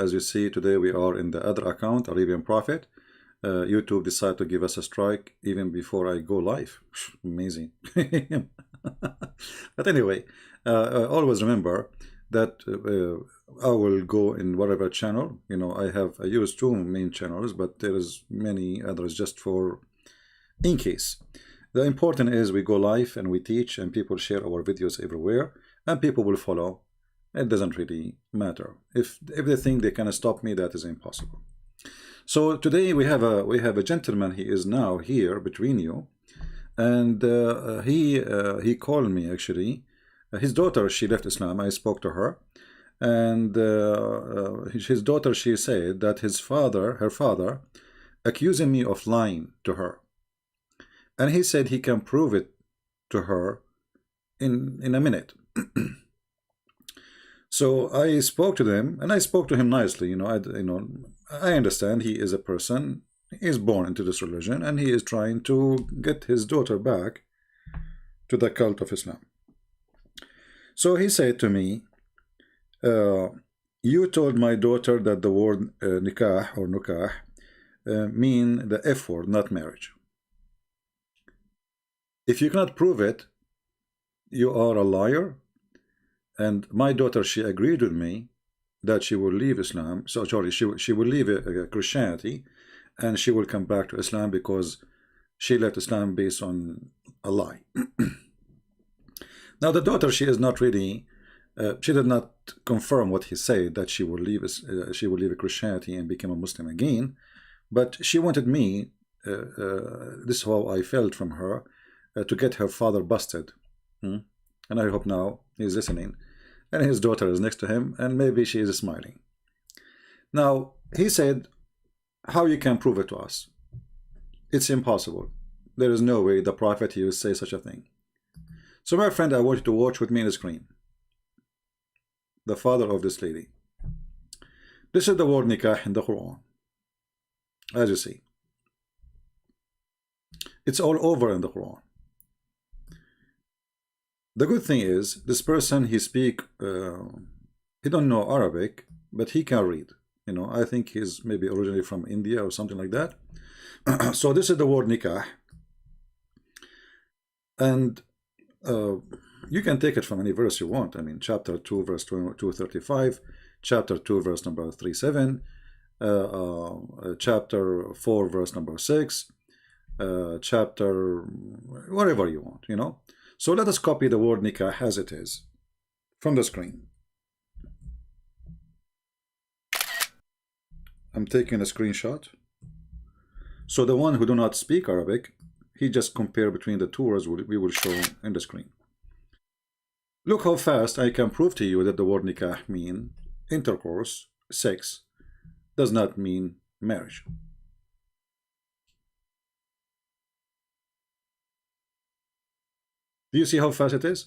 As you see, today we are in the other account, Arabian Prophet. YouTube decided to give us a strike even before I go live. Amazing. But anyway, always remember that I will go in whatever channel. I use two main channels, but there is many others just for in case. The important is we go live and we teach, and people share our videos everywhere, and people will follow. It doesn't really matter. If they think they can stop me, that is impossible. So today we have a gentleman. He is now here between you, and he called me actually. His daughter, she left Islam. I spoke to her, and his daughter, she said that her father, accusing me of lying to her, and he said he can prove it to her in a minute. So I spoke to them, and I spoke to him nicely. I understand he is a person. He is born into this religion, and he is trying to get his daughter back to the cult of Islam. So he said to me, you told my daughter that the word nikah or nukah mean the F word, not marriage. If you cannot prove it, you are a liar. And my daughter, she agreed with me that she will leave Islam. So sorry, she will leave Christianity, and she will come back to Islam because she left Islam based on a lie. Now the daughter, she is not really. She did not confirm what he said, that she will leave Christianity and become a Muslim again. But she wanted me. This is how I felt from her, to get her father busted. And I hope now he's listening, and his daughter is next to him, and maybe she is smiling. Now he said, how you can prove it to us? It's impossible. There is no way the Prophet, he will say such a thing. So my friend, I want you to watch with me on the screen the father of this lady. This is the word nikah in the Quran, as you see. It's all over in the Quran. The good thing is, this person, he he don't know Arabic, but he can read. I think he's maybe originally from India or something like that. So this is the word nikah, and you can take it from any verse you want. I mean, chapter 2, verse 235, chapter 2, verse number 37, chapter 4, verse number 6, chapter whatever you want. So let us copy the word nikah as it is from the screen. I'm taking a screenshot. So the one who do not speak Arabic, he just compare between the two words we will show in the screen. Look how fast I can prove to you that the word nikah mean intercourse, sex, does not mean marriage. Do you see how fast it is?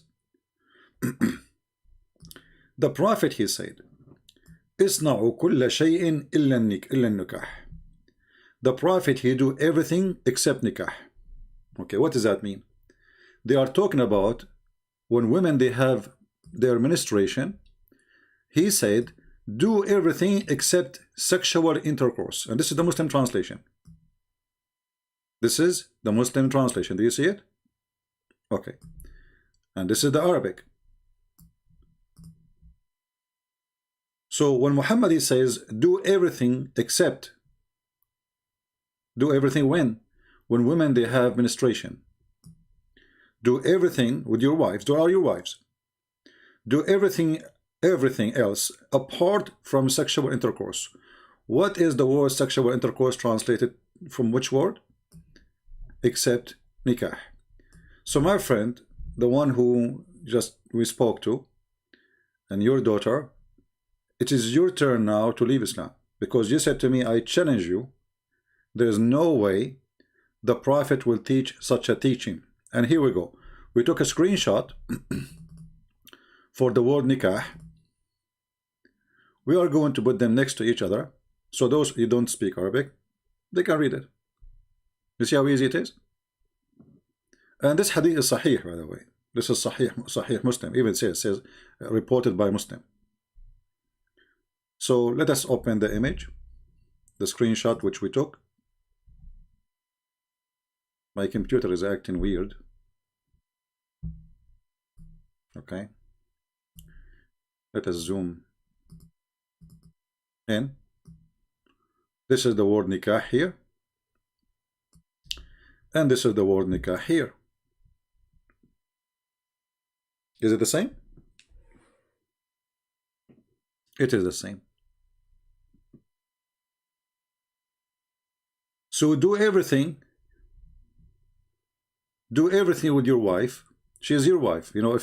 The Prophet, he said, "Isna'u kulla shay'in illa nikah." The Prophet, he do everything except nikah. Okay, what does that mean? They are talking about when women, they have their menstruation. He said, do everything except sexual intercourse. And this is the Muslim translation. This is the Muslim translation. Do you see it? Okay. And this is the Arabic. So when Muhammad says do everything except, do everything when women, they have menstruation. Do everything with your wives. Do all your wives. Do everything else apart from sexual intercourse. What is the word sexual intercourse translated from which word? Except nikah. So my friend, the one who just we spoke to, and your daughter, it is your turn now to leave Islam, because you said to me, I challenge you. There is no way the Prophet will teach such a teaching. And here we go. We took a screenshot for the word nikah. We are going to put them next to each other, so those who don't speak Arabic, they can read it. You see how easy it is? And this hadith is sahih, by the way. This is sahih Muslim. Even says reported by Muslim. So let us open the image, the screenshot which we took. My computer is acting weird. Okay. Let us zoom in. This is the word nikah here. And this is the word nikah here. Is it the same? It is the same. So do everything with your wife. She is your wife. You know,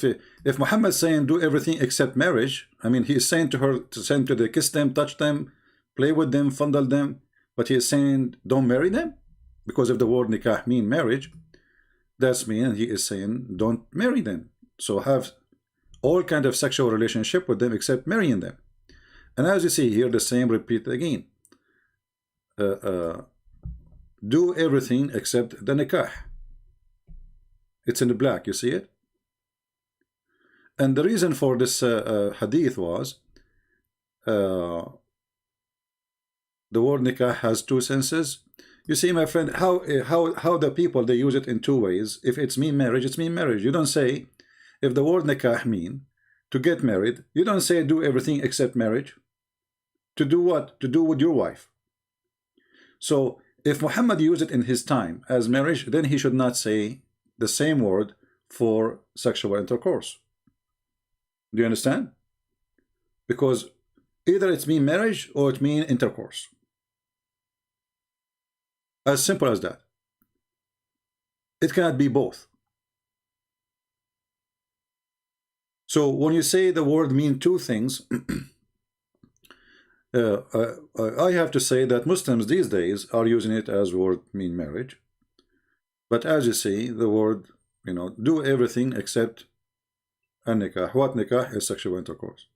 if Muhammad is saying do everything except marriage, I mean, he is saying to her to send to the kiss them, touch them, play with them, fondle them, but he is saying don't marry them, because if the word nikah mean marriage, that's mean he is saying don't marry them. So have all kind of sexual relationship with them except marrying them. And as you see here, the same repeat again. Do everything except the nikah. It's in the black, you see it? And the reason for this hadith was the word nikah has two senses. You see, my friend, how the people, they use it in two ways. If it's mean marriage, it's mean marriage. You don't say, if the word nikah mean to get married, you don't say do everything except marriage. To do what? To do with your wife. So if Muhammad used it in his time as marriage, then he should not say the same word for sexual intercourse. Do you understand? Because either it's mean marriage or it mean intercourse. As simple as that. It cannot be both. So when you say the word mean two things, I have to say that Muslims these days are using it as word mean marriage. But as you see, the word, you know, do everything except a nikah. What nikah is sexual intercourse.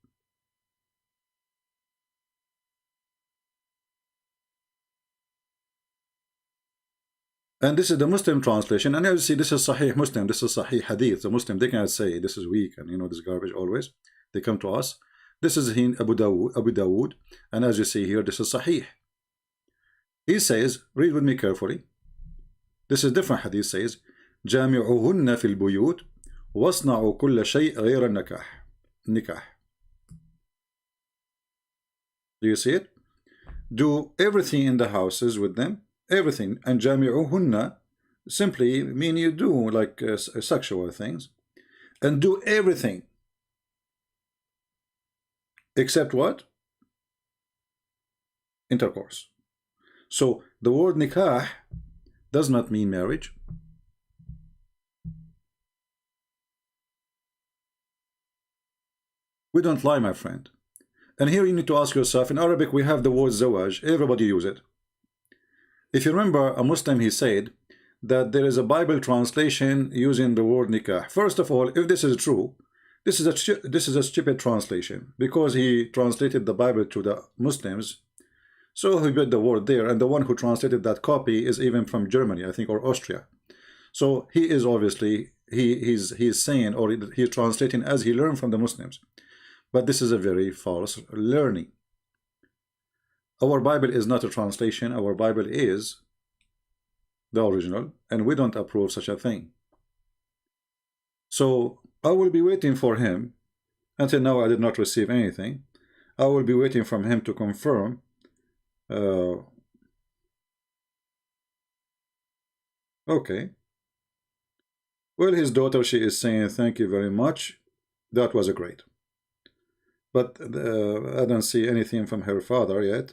And this is the Muslim translation. And as you see, this is Sahih Muslim, this is Sahih Hadith. The Muslim, they cannot say this is weak and, you know, this garbage always. They come to us. This is in Abu Dawood. And as you see here, this is Sahih. He says, read with me carefully. This is different hadith, says, جامعوهن في البيوت واصنعوا كل شيء غير النكاح. Do you see it? Do everything in the houses with them, everything. And جامعوهن simply mean you do like sexual things, and do everything except what? Intercourse. So the word nikah does not mean marriage. We don't lie, my friend. And here you need to ask yourself, in Arabic we have the word zawaj, everybody use it. If you remember, a Muslim, he said that there is a Bible translation using the word nikah. First of all, if this is true, this is a stupid translation, because he translated the Bible to the Muslims, so he put the word there, and the one who translated that copy is even from Germany, I think, or Austria. So he is obviously, he's saying, or he's translating as he learned from the Muslims. But this is a very false learning. Our Bible is not a translation. Our Bible is the original, and we don't approve such a thing. So I will be waiting for him. Until now I did not receive anything. I will be waiting from him to confirm. Okay. Well, his daughter, she is saying thank you very much. That was a great. But I don't see anything from her father yet.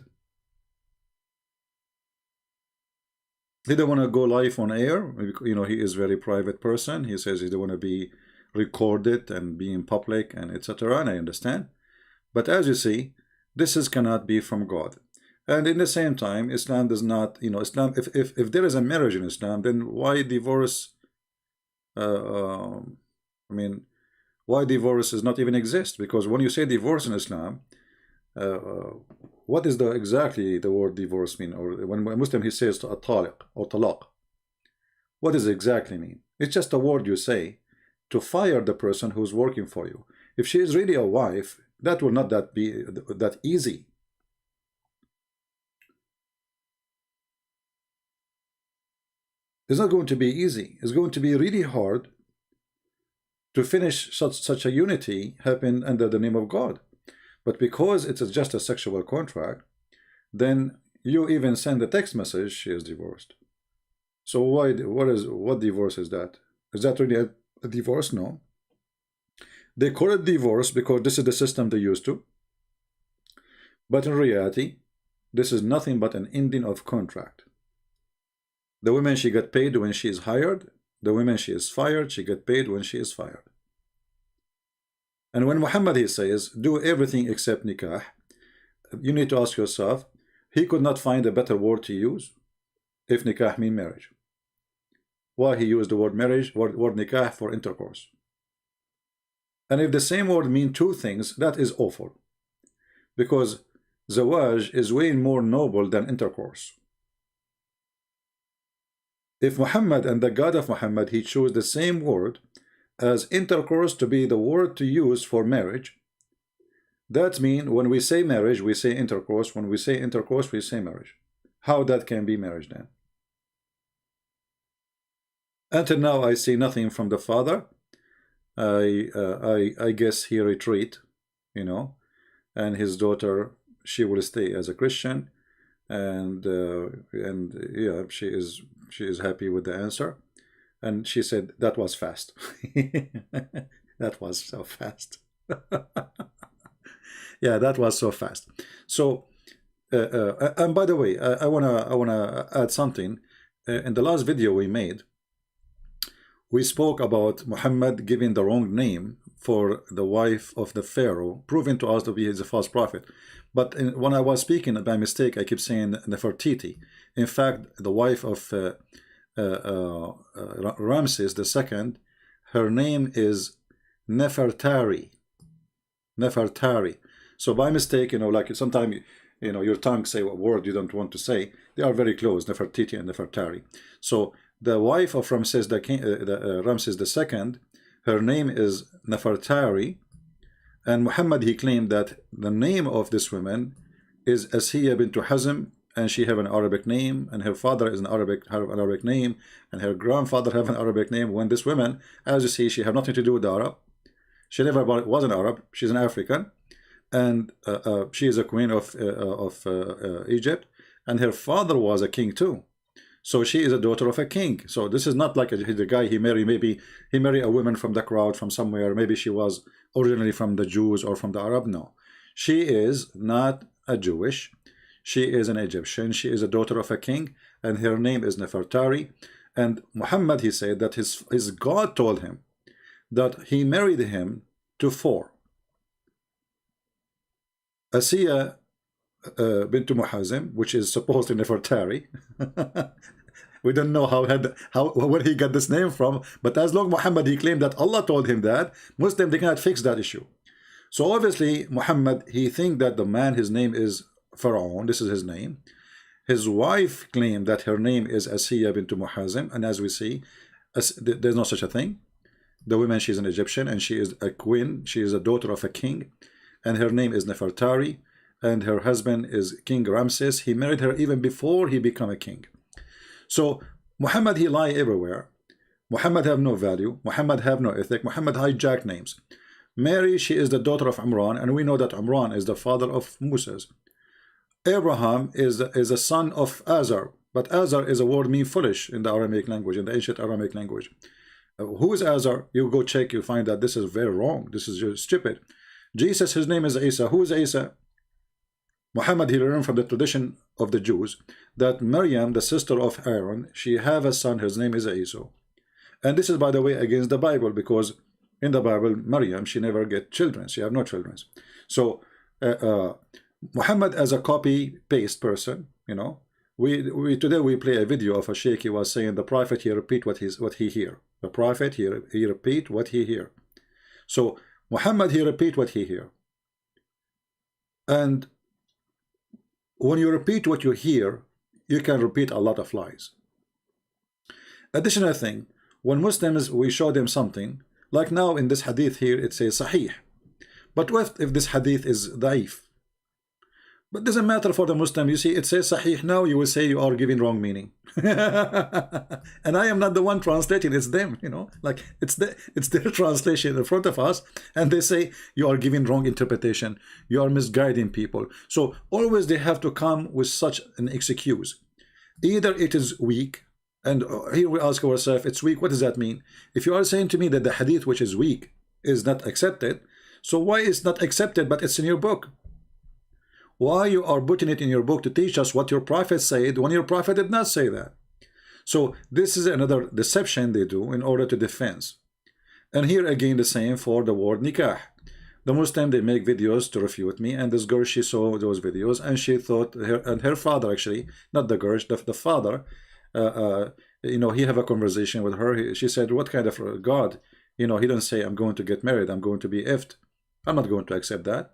He don't want to go live on air. You know, he is a very private person. He says he don't want to be recorded and be in public and etc. And I understand. But as you see, this cannot be from God. And in the same time, Islam does not, you know, Islam, if there is a marriage in Islam, then why divorce? I mean, why divorce does not even exist? Because when you say divorce in Islam, what is exactly the word divorce mean? Or when a Muslim, he says to at-taliq or talaq, what does it exactly mean? It's just a word you say to fire the person who's working for you. If she is really a wife, that will not be that easy. It's not going to be easy. It's going to be really hard to finish such a unity happen under the name of God. But because it's just a sexual contract, then you even send a text message, she is divorced. So what divorce is that? Is that really a divorce? No. They call it divorce because this is the system they used to. But in reality, this is nothing but an ending of contract. The woman, she got paid when she is hired. The woman, she is fired, she get paid when she is fired. And when Muhammad, he says, do everything except nikah, you need to ask yourself, he could not find a better word to use if nikah mean marriage. Why he used the word marriage, word nikah for intercourse? And if the same word mean two things, that is awful. Because zawaj is way more noble than intercourse. If Muhammad and the God of Muhammad, he chose the same word as intercourse to be the word to use for marriage, that means when we say marriage, we say intercourse. When we say intercourse, we say marriage. How that can be marriage then? Until now, I see nothing from the father. I guess he retreat, you know, and his daughter, she will stay as a Christian, and yeah, she is happy with the answer, and she said that was fast. That was so fast. Yeah, that was so fast. So and by the way, I wanna add something. In the last video we made, we spoke about Muhammad giving the wrong name for the wife of the Pharaoh, proving to us that he is a false prophet. But when I was speaking by mistake, I keep saying Nefertiti. In fact, the wife of Ramses II, her name is Nefertari. Nefertari. So by mistake, you know, like sometimes, you know, your tongue say a word you don't want to say. They are very close, Nefertiti and Nefertari. So the wife of Ramses Ramses II, her name is Nefertari, and Muhammad, he claimed that the name of this woman is Asiya bint Hazm, and she have an Arabic name, and her father is an Arabic name, and her grandfather have an Arabic name. When this woman, as you see, she have nothing to do with the Arab. She never was an Arab. She's an African, and she is a queen of Egypt, and her father was a king too. So she is a daughter of a king. So this is not like the guy he married. Maybe he married a woman from the crowd from somewhere. Maybe she was originally from the Jews or from the Arab. No, she is not a Jewish. She is an Egyptian. She is a daughter of a king, and her name is Nefertari. And Muhammad, he said that his God told him that he married him to four. Asiya bint Muhazim, which is supposedly Nefertari. We don't know where he got this name from, but as long Muhammad, he claimed that Allah told him that, Muslim, they cannot fix that issue. So obviously Muhammad, he think that the man, his name is Pharaoh, this is his name. His wife claimed that her name is Asiya bint Muhazim, and as we see, there's no such a thing. The woman, she's an Egyptian, and she is a queen, she is a daughter of a king, and her name is Nefertari, and her husband is King Ramses. He married her even before he became a king. So Muhammad, he lie everywhere. Muhammad have no value. Muhammad have no ethic. Muhammad hijack names. Mary, she is the daughter of Imran, and we know that Imran is the father of Moses. Abraham is a son of Azar, but Azar is a word mean foolish in the Aramaic language, in the ancient Aramaic language. Who is Azar? You go check, you find that this is very wrong. This is just stupid. Jesus, his name is Isa. Who is Isa? Muhammad, he learned from the tradition of the Jews that Maryam, the sister of Aaron, she have a son, his name is Isa. And this is, by the way, against the Bible, because in the Bible, Maryam, she never get children. She have no children. So Muhammad, as a copy-paste person, you know, today we play a video of a sheikh. He was saying the prophet, he repeat what he hear. The prophet, he repeat what he hear. So Muhammad, he repeat what he hear. And when you repeat what you hear, you can repeat a lot of lies. Additional thing, when Muslims, we show them something, like now in this hadith here, it says Sahih. But what if this hadith is daif? But doesn't matter for the Muslim. You see, it says Sahih now, you will say you are giving wrong meaning. And I am not the one translating, it's them, you know, like it's their translation in front of us, and they say you are giving wrong interpretation, you are misguiding people. So always they have to come with such an excuse. Either it is weak, and here we ask ourselves, it's weak, what does that mean? If you are saying to me that the hadith which is weak is not accepted, so why is not accepted but it's in your book? Why you are putting it in your book to teach us what your prophet said when your prophet did not say that? So this is another deception they do in order to defend. And here again the same for the word nikah. The Muslim, they make videos to refute me, and this girl, she saw those videos and she thought her father, actually not the girl, the father, you know, he have a conversation with her. She said, what kind of God, you know, he don't say I'm going to get married, I'm going to be effed. I'm not going to accept that.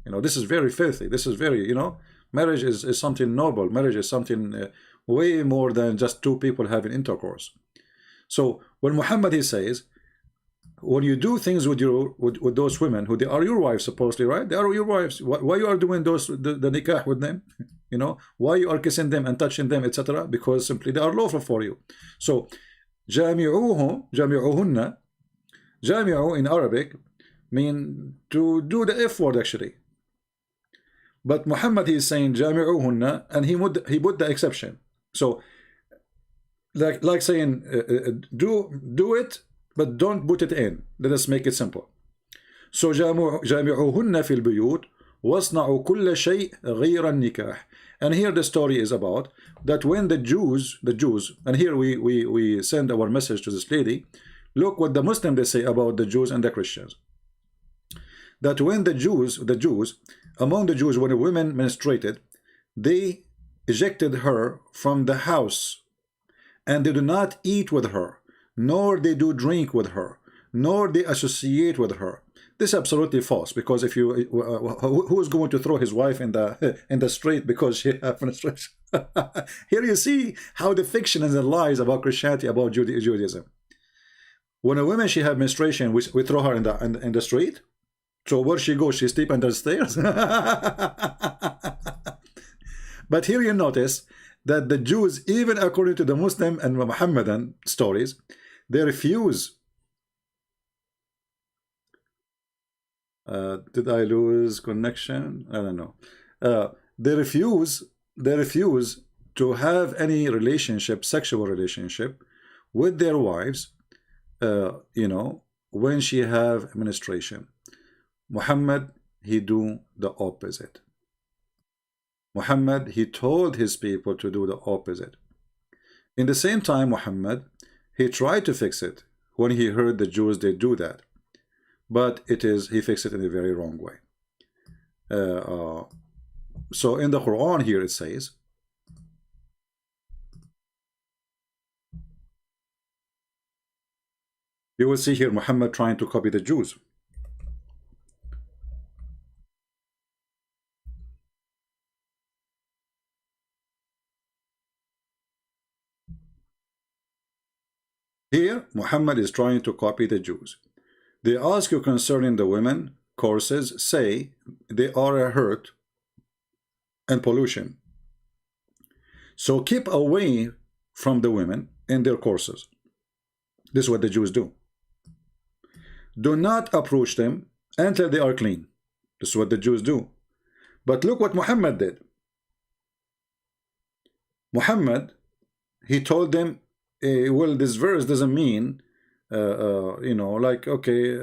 You know, this is very filthy. This is very, you know, marriage is something noble. Marriage is something way more than just two people having intercourse. So when Muhammad, he says, when you do things with those women who they are your wives, supposedly, right? They are your wives. Why you are doing those the nikah with them? You know, why you are kissing them and touching them, etc.? Because simply they are lawful for you. So jami'uhunna, jami'u in Arabic mean to do the F word actually. But Muhammad, he is saying jami'uhunna, and he put the exception. So like saying do it, but don't put it in. Let us make it simple. So جامعوهن في البيوت واصنعوا كل شيء غير النكاح. And here the story is about that when the Jews, and here we send our message to this lady. Look what the Muslims, they say about the Jews and the Christians. That when the Jews, among the Jews, when a woman menstruated, they ejected her from the house, and they do not eat with her, nor they do drink with her, nor they associate with her. This is absolutely false, because if you who is going to throw his wife in the street because she has menstruation? Here you see how the fiction and the lies about Christianity, about Judaism. When a woman, she have menstruation, we throw her in the street. So where she goes, she sleep under the stairs. But here you notice that the Jews, even according to the Muslim and Muhammadan stories, they refuse. Did I lose connection? I don't know. They refuse to have any relationship, sexual relationship, with their wives, you know, when she have menstruation. Muhammad, he do the opposite. Muhammad, he told his people to do the opposite. In the same time, Muhammad, he tried to fix it when he heard the Jews, they do that. But he fixed it in a very wrong way. So in the Quran here it says, you will see here Muhammad trying to copy the Jews. Here, Muhammad is trying to copy the Jews. They ask you concerning the women courses, say they are a hurt and pollution. So keep away from the women in their courses. This is what the Jews do. Do not approach them until they are clean. This is what the Jews do. But look what Muhammad did. Muhammad, he told them, well, this verse doesn't mean, you know, like, okay,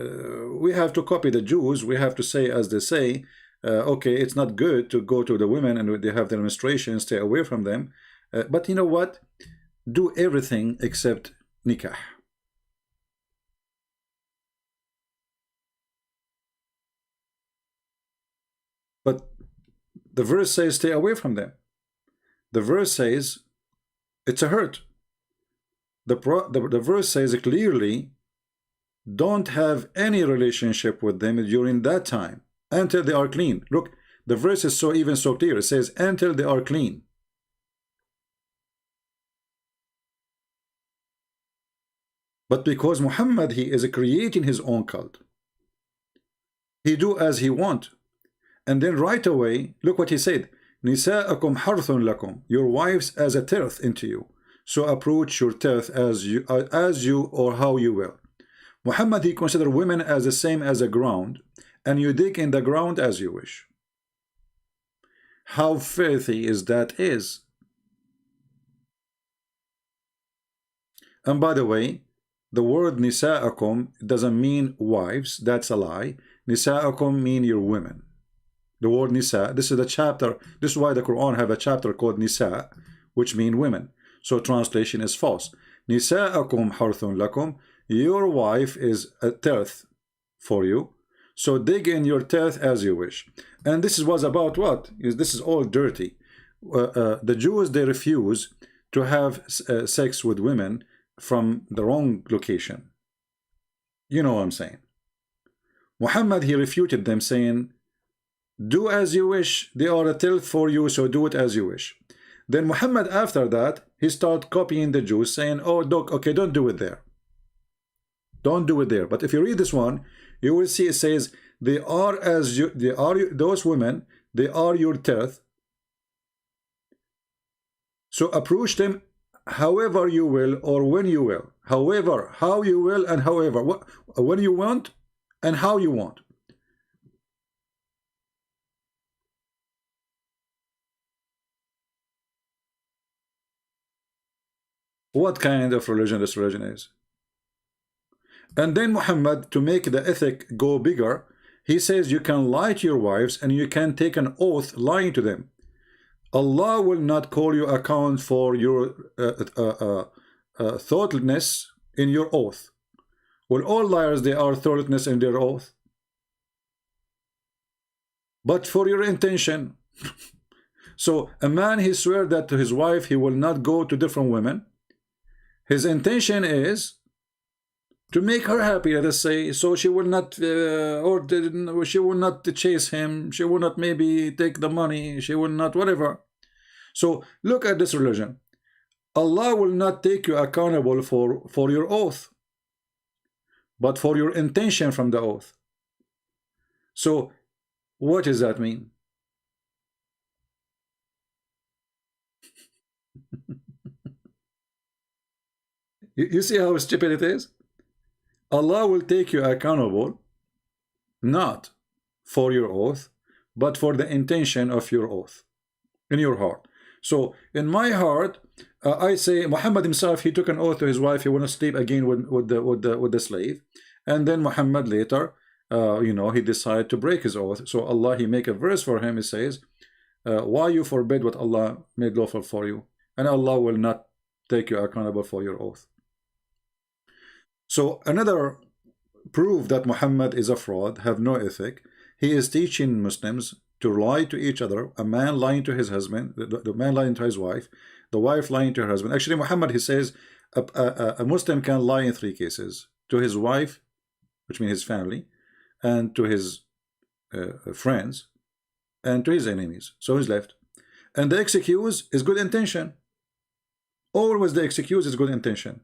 we have to copy the Jews. We have to say as they say, okay, it's not good to go to the women and they have their menstruation, stay away from them. But you know what? Do everything except nikah. But the verse says stay away from them. The verse says it's a hurt. The verse says clearly, don't have any relationship with them during that time until they are clean. Look, the verse is so clear. It says until they are clean. But because Muhammad, he is creating his own cult, he do as he want, And then right away, look what he said. Nisa'akum harthun lakum. Your wives as a turf into you. So approach your turf as you or how you will. Muhammad, he considered women as the same as a ground, and you dig in the ground as you wish. How filthy is that is. And by the way, the word nisa'akum doesn't mean wives. That's a lie. Nisa'akum mean your women. The word nisa, this is the chapter, this is why the Quran have a chapter called nisa, which mean women. So translation is false. Nisa'akum harthun lakum. Your wife is a turf for you. So dig in your turf as you wish. And this was about what? This is all dirty. The Jews, they refuse to have sex with women from the wrong location. You know what I'm saying. Muhammad, he refuted them saying, do as you wish. They are a tilth for you, so do it as you wish. Then Muhammad, after that, he started copying the Jews, saying, oh, look, okay, don't do it there. Don't do it there. But if you read this one, you will see it says, they are as you, they are those women, they are your tilth. So approach them however you will or when you will. However, how you will and however. When you want and how you want. What kind of religion this religion is? And then Muhammad, to make the ethic go bigger, he says you can lie to your wives and you can take an oath lying to them. Allah will not call you account for your thoughtlessness in your oath. Well, all liars, they are thoughtless in their oath. But for your intention. So a man, he swear that to his wife he will not go to different women. His intention is to make her happy, let us say, so she will not, or she will not chase him, she will not maybe take the money, she will not whatever. So look at this religion. Allah will not take you accountable for your oath, but for your intention from the oath. So what does that mean? You see how stupid it is? Allah will take you accountable not for your oath, but for the intention of your oath in your heart. So in my heart, I say Muhammad himself, he took an oath to his wife he will not sleep again with the slave, and then Muhammad later, you know, he decided to break his oath. So Allah, he make a verse for him. He says, "Why you forbid what Allah made lawful for you, and Allah will not take you accountable for your oath." So another proof that Muhammad is a fraud, have no ethic. He is teaching Muslims to lie to each other. A man lying to his husband, the man lying to his wife, the wife lying to her husband. Actually, Muhammad, he says a Muslim can lie in 3 cases: to his wife, which means his family, and to his friends, and to his enemies. So he's left. And the excuse is good intention. Always the excuse is good intention.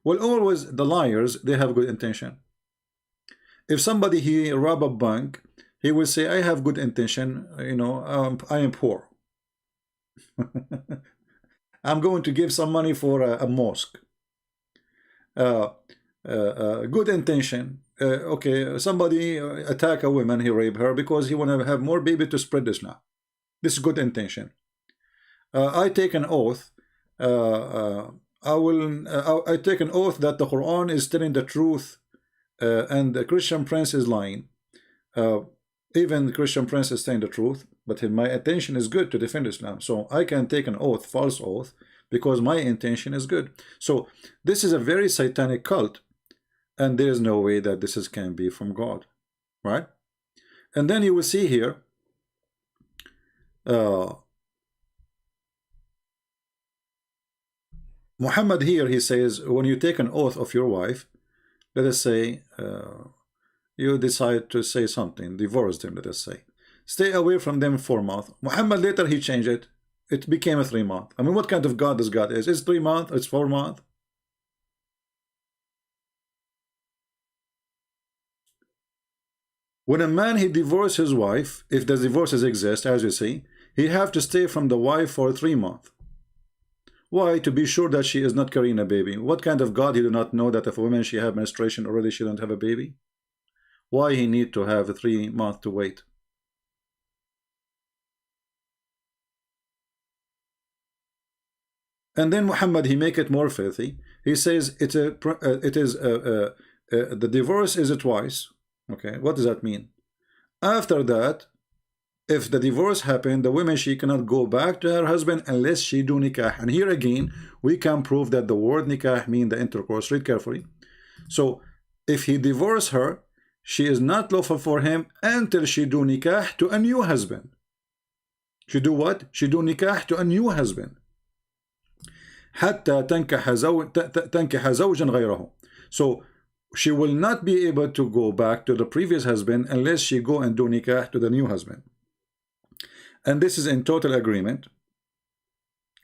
Well, always the liars, they have good intention. If somebody he rob a bank, he will say, I have good intention, you know, I am poor. I'm going to give some money for a mosque. Good intention. Okay, somebody attack a woman, he rape her because he want to have more baby to spread Islam. This is good intention. I take an oath. I take an oath that the Quran is telling the truth, and the Christian prince is lying. Even the Christian prince is saying the truth, but my intention is good to defend Islam. So I can take an oath, false oath, because my intention is good. So this is a very satanic cult, and there is no way that this can be from God, right? And then you will see here, Muhammad here, he says, when you take an oath of your wife, let us say you decide to say something, divorce them, let us say, stay away from them 4 months. Muhammad later, he changed it. It became a 3 month. I mean, what kind of God this God is? It's 3 months, it's 4 months. When a man he divorces his wife, if the divorces exist, as you see, he have to stay from the wife for 3 months. Why? To be sure that she is not carrying a baby. What kind of God he do not know that if a woman she have menstruation already, she don't have a baby? Why he need to have 3 months to wait? And then Muhammad, he make it more filthy. He says the divorce is twice. Okay, what does that mean? After that, if the divorce happened, the woman, she cannot go back to her husband unless she do nikah. And here again, we can prove that the word nikah mean the intercourse. Read carefully. So if he divorce her, she is not lawful for him until she do nikah to a new husband. She do what? She do nikah to a new husband. حتى تنكح زوجا غيره. So she will not be able to go back to the previous husband unless she go and do nikah to the new husband. And this is in total agreement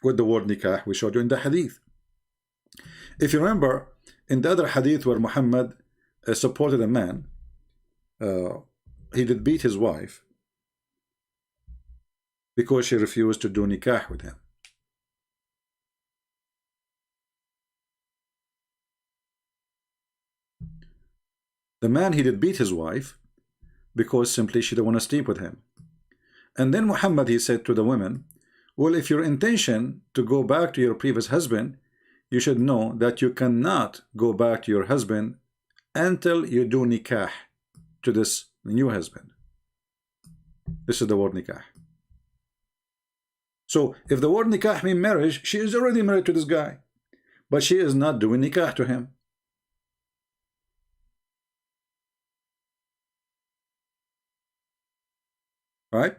with the word nikah we showed you in the hadith. If you remember, in the other hadith where Muhammad supported a man, he did beat his wife because she refused to do nikah with him. The man, he did beat his wife because simply she didn't want to sleep with him. And then Muhammad, he said to the women, well, if your intention to go back to your previous husband, you should know that you cannot go back to your husband until you do nikah to this new husband. This is the word nikah. So if the word nikah means marriage, she is already married to this guy, but she is not doing nikah to him. Right?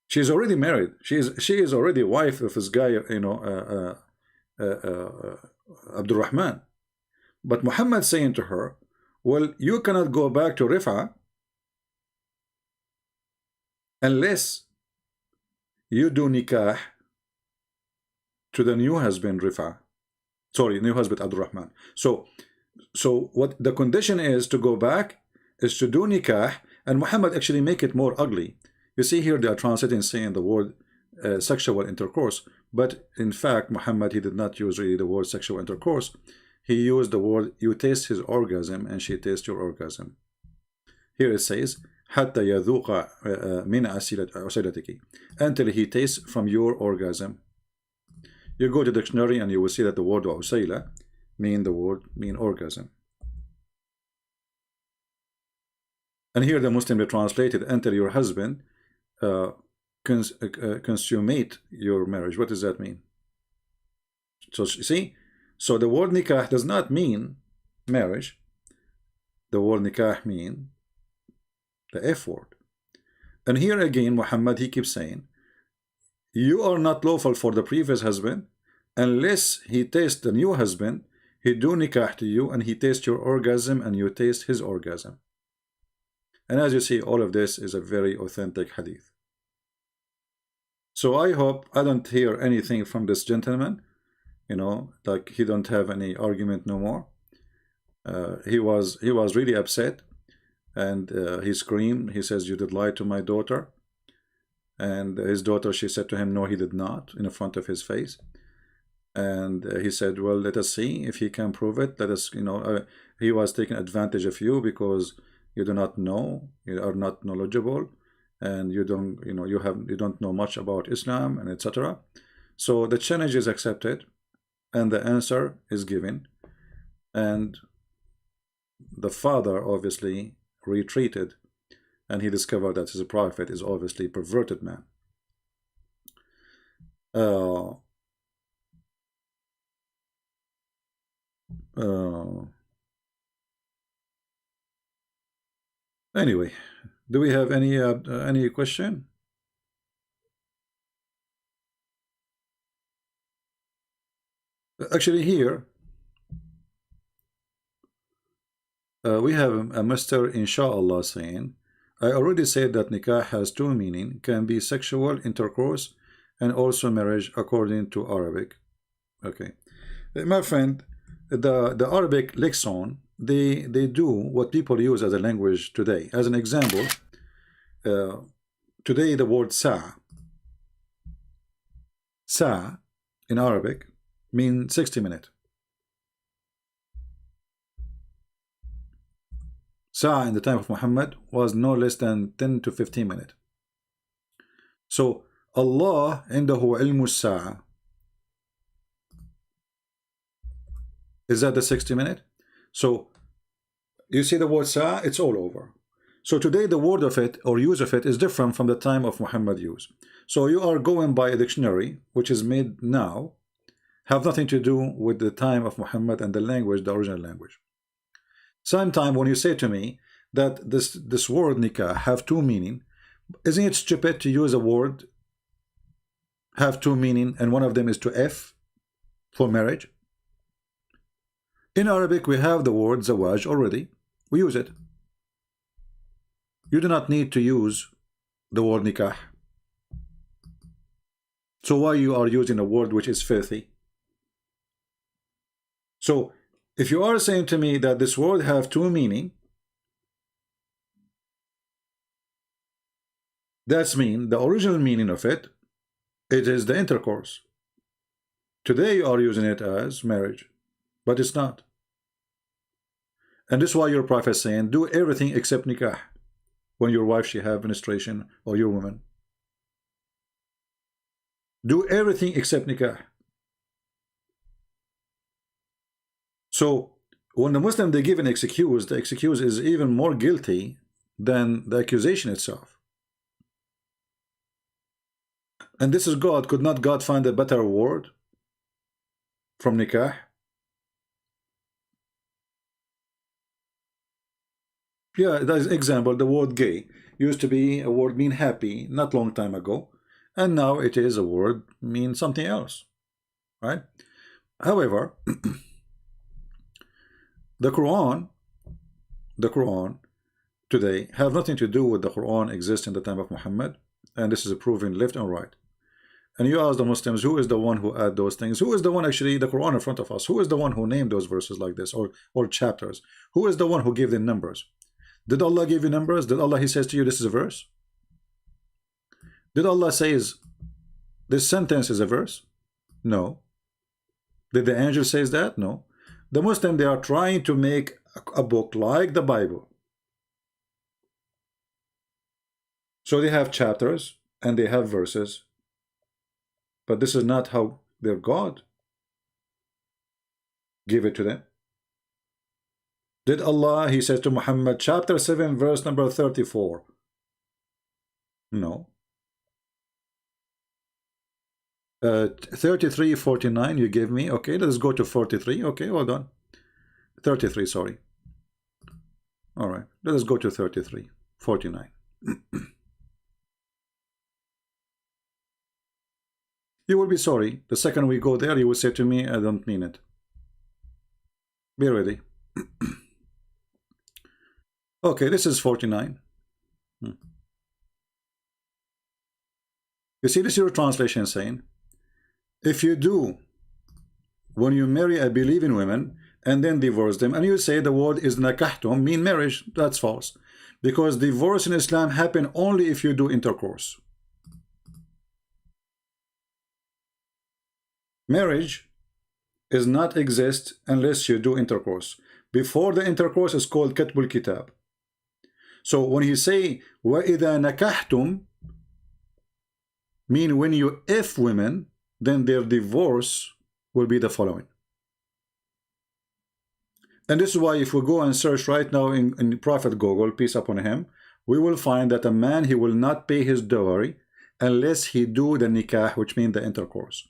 She's already married. She is already wife of this guy, you know, Abdul Rahman. But Muhammad saying to her, well, you cannot go back to Rif'a unless you do nikah to the new husband Rif'a. Sorry, new husband Abdul Rahman. So what the condition is to go back is to do nikah, and Muhammad actually make it more ugly. You see here they are translating saying the word sexual intercourse, but in fact Muhammad, he did not use really the word sexual intercourse. He used the word you taste his orgasm and she tastes your orgasm. Here it says حتى يذوق من عسيلتك, until he tastes from your orgasm. You go to the dictionary and you will see that the word usayla mean orgasm. And here the Muslim translated until your husband consummate your marriage. What does that mean? So you see, so the word nikah does not mean marriage. The word nikah mean the F word. And here again Muhammad, he keeps saying you are not lawful for the previous husband unless he tastes the new husband, he do nikah to you and he tastes your orgasm and you taste his orgasm. And as you see, all of this is a very authentic hadith. So I hope I don't hear anything from this gentleman, you know, like he don't have any argument no more. He was really upset, and he screamed. He says, you did lie to my daughter. And his daughter, she said to him, no, he did not, in front of his face. And he said, well, let us see if he can prove it. Let us, you know, he was taking advantage of you because you do not know, you are not knowledgeable, and you don't, you know, you don't know much about Islam, and etc. So the challenge is accepted, and the answer is given, and the father obviously retreated, and he discovered that his prophet is obviously a perverted man. Anyway, do we have any question? Actually, here we have a Mr. Inshallah saying, I already said that nikah has two meanings, can be sexual intercourse and also marriage according to Arabic. Okay, my friend, the Arabic lexicon they do what people use as a language today. As an example, today the word sa in Arabic means 60 minutes. Sa in the time of Muhammad was no less than 10 to 15 minutes. So Allah عنده علم الساعة. Is that the 60 minutes? So you see the word sa, it's all over. So today the word of it or use of it is different from the time of Muhammad use. So you are going by a dictionary which is made now, have nothing to do with the time of Muhammad and the language, the original language. Sometime when you say to me that this word nikah have two meaning, isn't it stupid to use a word have two meaning and one of them is to F for marriage? In Arabic we have the word zawaj already. We use it. You do not need to use the word nikah. So why you are using a word which is filthy? So if you are saying to me that this word have two meaning, that's mean the original meaning of it is the intercourse. Today you are using it as marriage, but it's not. And this is why your prophet is saying do everything except nikah when your wife she have menstruation or your woman. Do everything except nikah. So when the Muslim they give an excuse, the excuse is even more guilty than the accusation itself. And this is God. Could not God find a better word from nikah? Yeah, that is example. The word gay used to be a word mean happy not long time ago, and now it is a word mean something else, right? However, the Quran today have nothing to do with the Quran exists in the time of Muhammad, and this is proven left and right. And you ask the Muslims, who is the one who add those things? Who is the one actually the Quran in front of us? Who is the one who named those verses like this or chapters? Who is the one who gave the numbers? Did Allah give you numbers? Did Allah, he says to you, this is a verse? Did Allah says this sentence is a verse? No. Did the angel says that? No. The Muslim, they are trying to make a book like the Bible. So they have chapters and they have verses. But this is not how their God gave it to them. Did Allah, he says to Muhammad, chapter 7, verse number 34. No. 33:49 you gave me. Okay, let's go to 43. Okay, hold on. 33, sorry. All right, let us go to 33:49. You will be sorry. The second we go there, you will say to me, I don't mean it. Be ready. Okay, this is 49. You see, this is your translation saying, if you do, when you marry a believing woman and then divorce them, and you say the word is nakahtum, mean marriage, that's false. Because divorce in Islam happen only if you do intercourse. Marriage is not exist unless you do intercourse. Before the intercourse is called katbul kitab. So when he say وَإِذَا نَكَحْتُمْ, mean when you if women, then their divorce will be the following. And this is why if we go and search right now in Prophet Google, peace upon him, we will find that a man, he will not pay his dowry unless he do the nikah, which means the intercourse.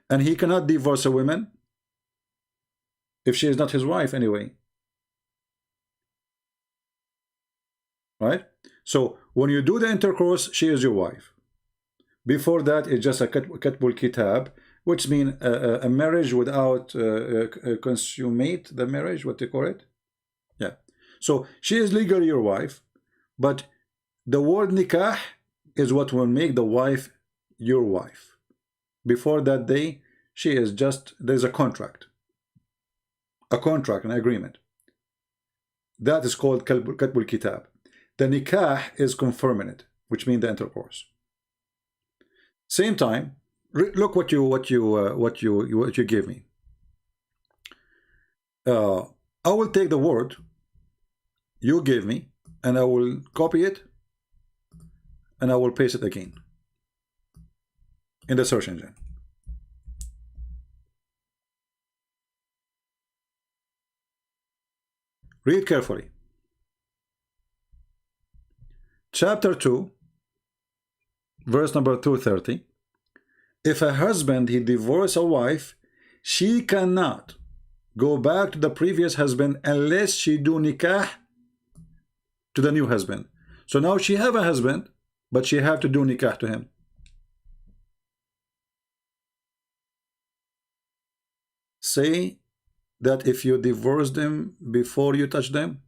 And he cannot divorce a woman if she is not his wife anyway. Right? So when you do the intercourse, she is your wife. Before that, it's just a katbul kitab, which means a marriage without consummate the marriage, what they call it. Yeah. So she is legally your wife, but the word nikah is what will make the wife your wife. Before that day, she is just, there's a contract. a contract, an agreement. That is called Katbul Kitab. The nikah is confirming it, which means the intercourse. Same time, look what you gave me. I will take the word you gave me and I will copy it and I will paste it again in the search engine. Read carefully. Chapter 2, verse number 230. If a husband he divorce a wife, she cannot go back to the previous husband unless she do nikah to the new husband. So now she have a husband, but she have to do nikah to him. Say that if you divorce them before you touch them.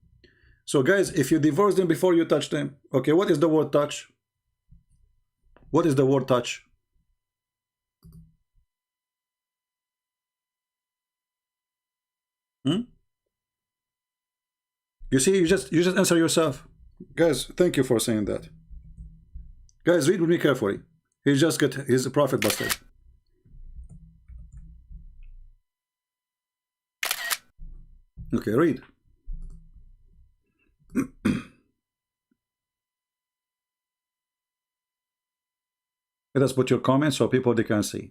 So guys, if you divorce them before you touch them, okay, what is the word touch? What is the word touch? You see, you just answer yourself. Guys, thank you for saying that. Guys, read with me carefully. He just got his prophet busted. Okay, read. Let us put your comments so people they can see.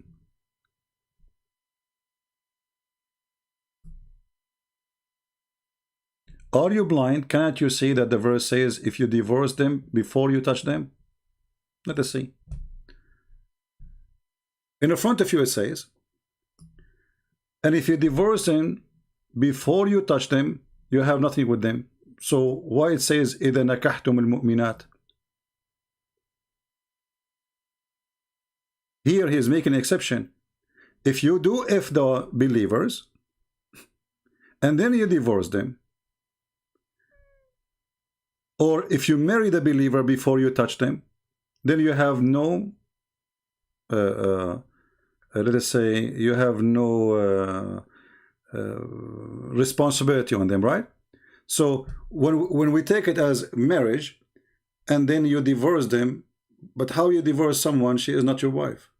Are you blind? Cannot you see that the verse says if you divorce them before you touch them? Let us see. In the front of you it says, and if you divorce them before you touch them, you have nothing with them. So why it says إِذَا نَكَحْتُمُ الْمُؤْمِنَاتِ? Here he is making an exception. If you do if the believers and then you divorce them, or if you marry the believer before you touch them, then you have no let us say you have no responsibility on them, right? So when we take it as marriage and then you divorce them, but how you divorce someone, she is not your wife.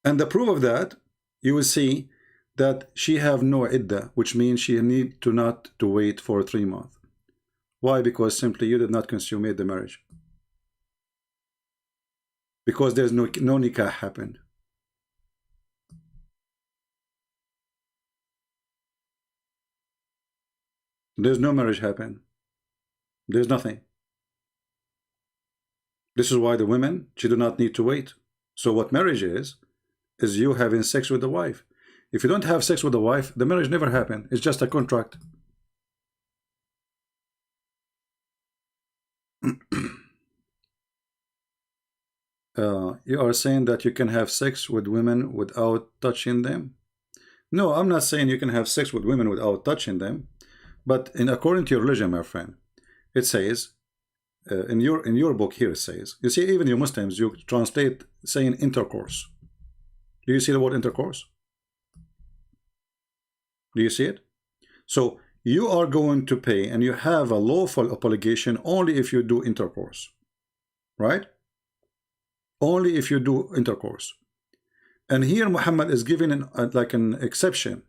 And the proof of that, you will see that she have no iddah, which means she need to not to wait for 3 months. Why? Because simply you did not consummate the marriage. Because there's no nikah happened. There's no marriage happened. There's nothing. This is why the women, she do not need to wait. So what marriage is you having sex with the wife. If you don't have sex with the wife, the marriage never happened. It's just a contract. You are saying that you can have sex with women without touching them? No, I'm not saying you can have sex with women without touching them. But according to your religion, my friend, it says, in your book here it says, you see, even you Muslims, you translate saying intercourse. Do you see the word intercourse? Do you see it? So you are going to pay and you have a lawful obligation only if you do intercourse, right? Only if you do intercourse. And here Muhammad is giving like an exception.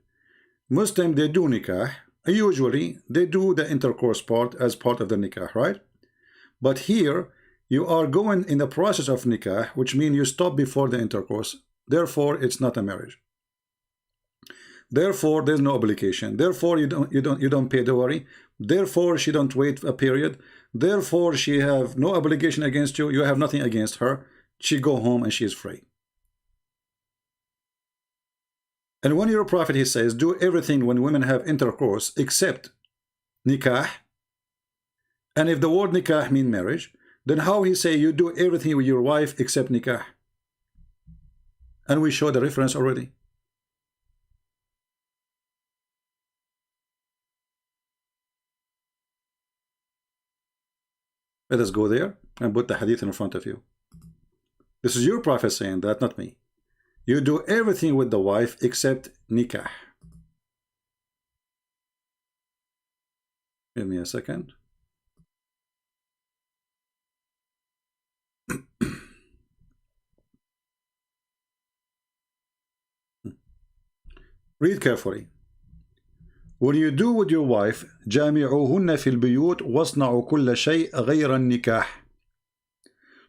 Muslim, they do nikah. Usually they do the intercourse part as part of the nikah, right? But here you are going in the process of nikah, which means you stop before the intercourse. Therefore, it's not a marriage. Therefore, there's no obligation. Therefore, you don't pay dowry. Therefore, she don't wait a period. Therefore, she have no obligation against you. You have nothing against her. She go home and she is free. And when your prophet, he says, do everything when women have intercourse except nikah. And if the word nikah mean marriage, then how he say you do everything with your wife except nikah? And we show the reference already. Let us go there and put the hadith in front of you. This is your prophet saying that, not me. You do everything with the wife except nikah. Give me a second. Read carefully. When you do with your wife جامعوهن في البيوت واصنعوا كل شيء غير النكاح.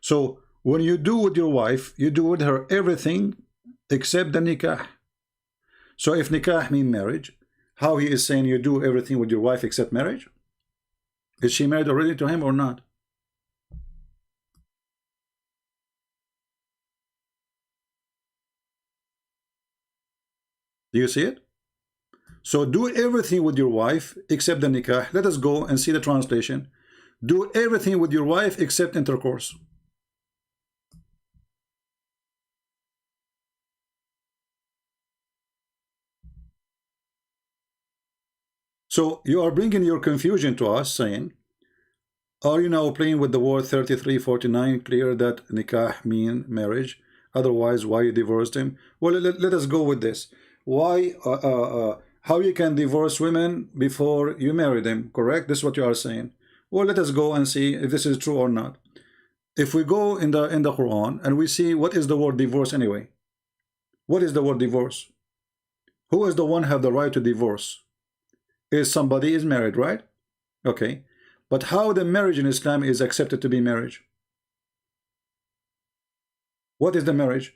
So when you do with your wife, you do with her everything except the nikah. So if nikah means marriage, how he is saying you do everything with your wife except marriage? Is she married already to him or not? Do you see it? So do everything with your wife except the nikah. Let us go and see the translation. Do everything with your wife except intercourse. So you are bringing your confusion to us, saying, are you now playing with the word 3349, clear that nikah mean marriage? Otherwise, why you divorced him? Well, let us go with this. Why, how you can divorce women before you marry them, correct? This is what you are saying. Well, let us go and see if this is true or not. If we go in the Quran and we see what is the word divorce anyway. What is the word divorce? Who is the one have the right to divorce? Is somebody is married, right? Okay. But how the marriage in Islam is accepted to be marriage? What is the marriage?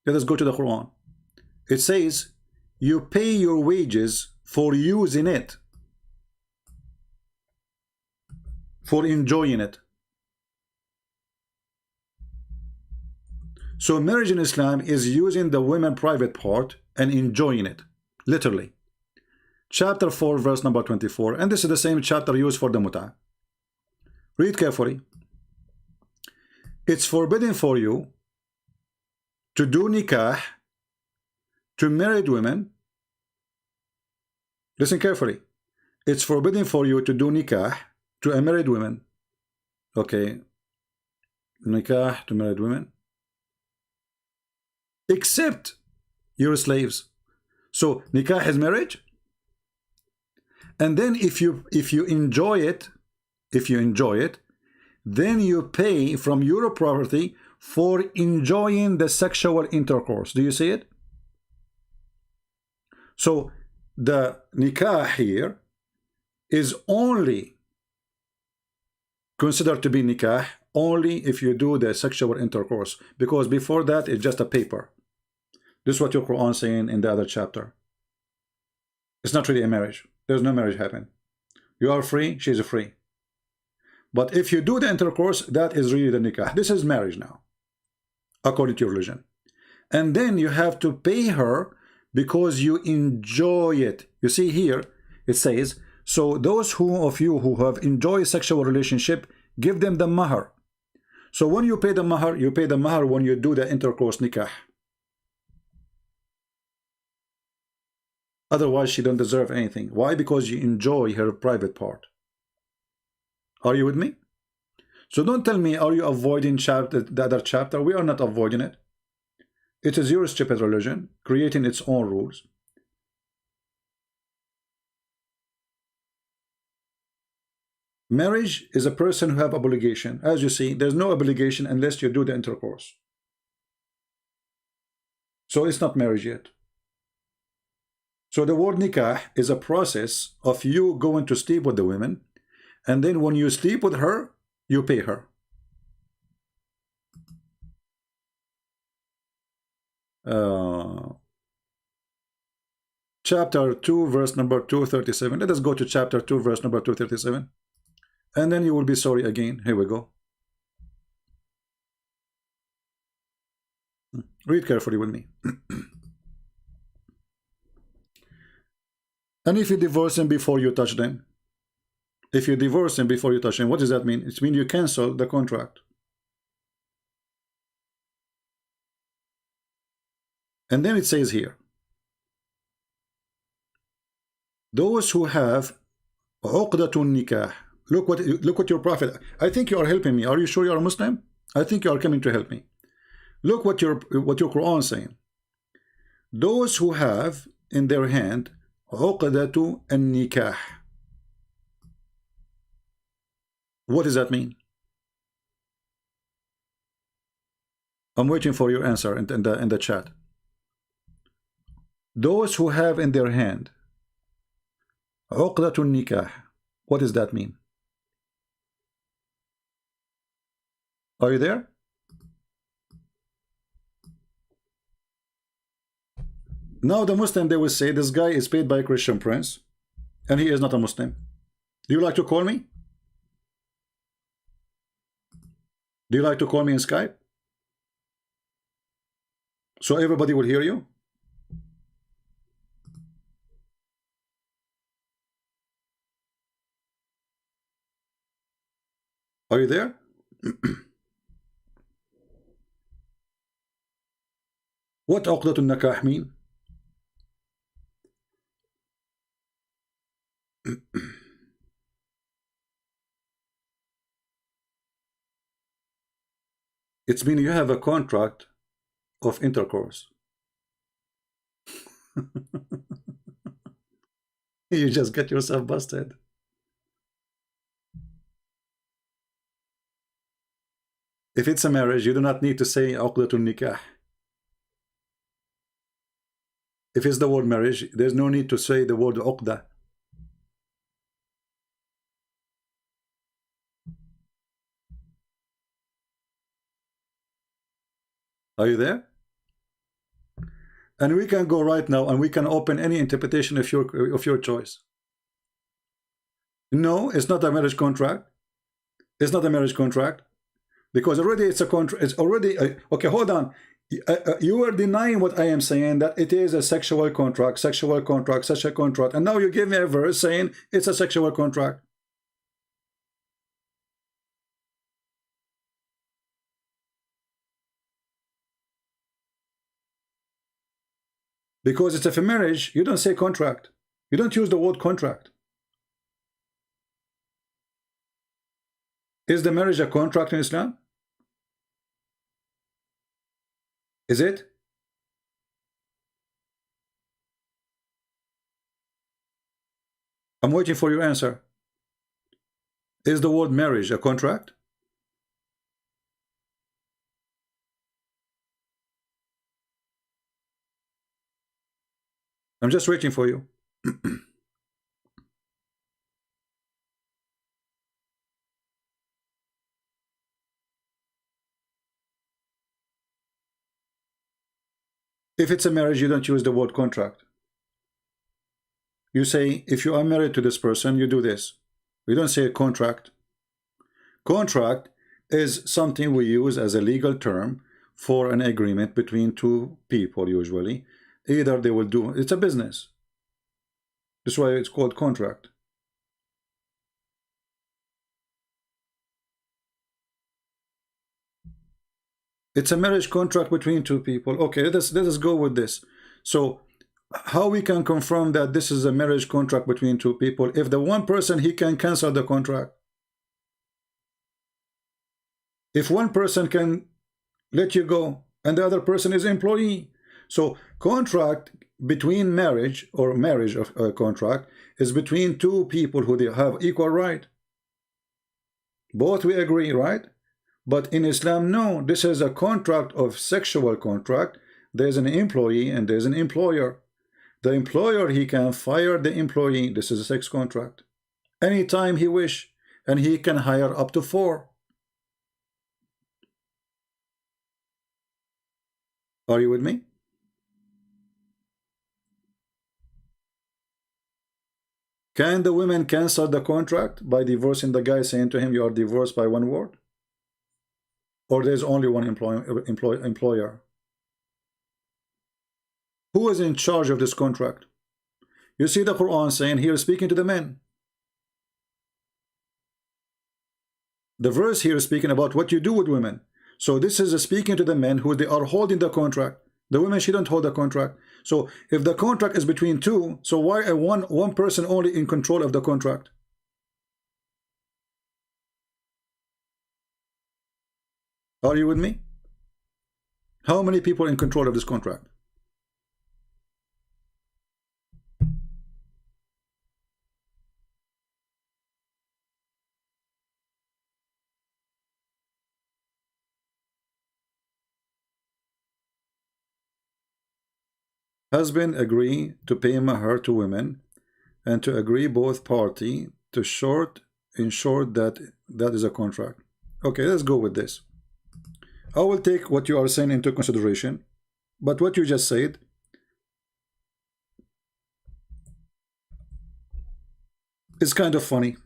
Let us go to the Quran. It says, you pay your wages for using it, for enjoying it. So marriage in Islam is using the women private part and enjoying it, literally. Chapter 4, verse number 24. And this is the same chapter used for the mut'ah. Read carefully. It's forbidden for you to do nikah to married women. Listen carefully. It's forbidden for you to do nikah to a married woman. Okay. Nikah to married women. Except your slaves. So nikah is marriage. And then if you enjoy it, then you pay from your property for enjoying the sexual intercourse. Do you see it? So the nikah here is only considered to be nikah only if you do the sexual intercourse, because before that it's just a paper. This is what your Quran is saying in the other chapter. It's not really a marriage. There's no marriage happen. You are free, she's free. But if you do the intercourse, that is really the nikah. This is marriage now, according to your religion. And then you have to pay her because you enjoy it. You see here, it says, so those of you who have enjoyed sexual relationship, give them the mahar. So when you pay the mahar, you pay the mahar when you do the intercourse nikah. Otherwise, she don't deserve anything. Why? Because you enjoy her private part. Are you with me? So don't tell me, are you avoiding the other chapter? We are not avoiding it. It is your stupid religion creating its own rules. Marriage is a person who have obligation. As you see, there's no obligation unless you do the intercourse. So it's not marriage yet. So the word nikah is a process of you going to sleep with the women, and then when you sleep with her, you pay her. Chapter 2, verse number 237. Let us go to chapter 2, verse number 237. And then you will be sorry again. Here we go. Read carefully with me. And if you divorce him before you touch them, if you divorce him before you touch him, what does that mean? It means you cancel the contract. And then it says here, those who have uqdatun nikah. Look what your prophet. I think you are helping me. Are you sure you are a Muslim? I think you are coming to help me. Look what your Quran is saying. those who have in their hand عقدة النكاح. What does that mean? I'm waiting for your answer in the chat. Those who have in their hand عقدة النكاح. What does that mean? Are you there? Now the Muslim, they will say this guy is paid by a Christian prince and he is not a Muslim. Do you like to call me? Do you like to call me in Skype? So everybody will hear you? Are you there? What عقدة النكاح mean? It's meaning you have a contract of intercourse. You just get yourself busted. If it's a marriage, you do not need to say عقدة النكاح. If it's the word marriage, there's no need to say the word عقدة. Are you there? And we can go right now and we can open any interpretation of your choice. No, it's not a marriage contract. It's not a marriage contract because already it's a contract. It's already okay. Hold on. You are denying what I am saying, that it is a sexual contract, sexual contract, such a contract, and now you give me a verse saying it's a sexual contract. Because it's a marriage, you don't say contract. You don't use the word contract. Is the marriage a contract in Islam? Is it? I'm waiting for your answer. Is the word marriage a contract? I'm just waiting for you. If it's a marriage, you don't use the word contract. You say, if you are married to this person, you do this. We don't say contract. Contract is something we use as a legal term for an agreement between two people usually. Either they will do, it's a business. That's why it's called contract. It's a marriage contract between two people. Okay, let us go with this. So how we can confirm that this is a marriage contract between two people? If the one person, he can cancel the contract. If one person can let you go and the other person is employee. So contract between marriage or marriage of a contract is between two people who they have equal right. Both we agree, right? But in Islam, no, this is a contract of sexual contract. There's an employee and there's an employer. The employer, he can fire the employee. This is a sex contract. Anytime he wish, and he can hire up to 4. Are you with me? Can the women cancel the contract by divorcing the guy, saying to him, you are divorced by one word? Or there's only one employer? Who is in charge of this contract? You see the Quran saying here, speaking to the men. The verse here is speaking about what you do with women. So this is speaking to the men who they are holding the contract. The women shouldn't hold the contract. So if the contract is between two, so why are one person only in control of the contract? Are you with me? How many people in control of this contract? Husband agree to pay mahar to women and to agree both party to ensure that that is a contract. Okay, let's go with this. I will take what you are saying into consideration, but what you just said is kind of funny.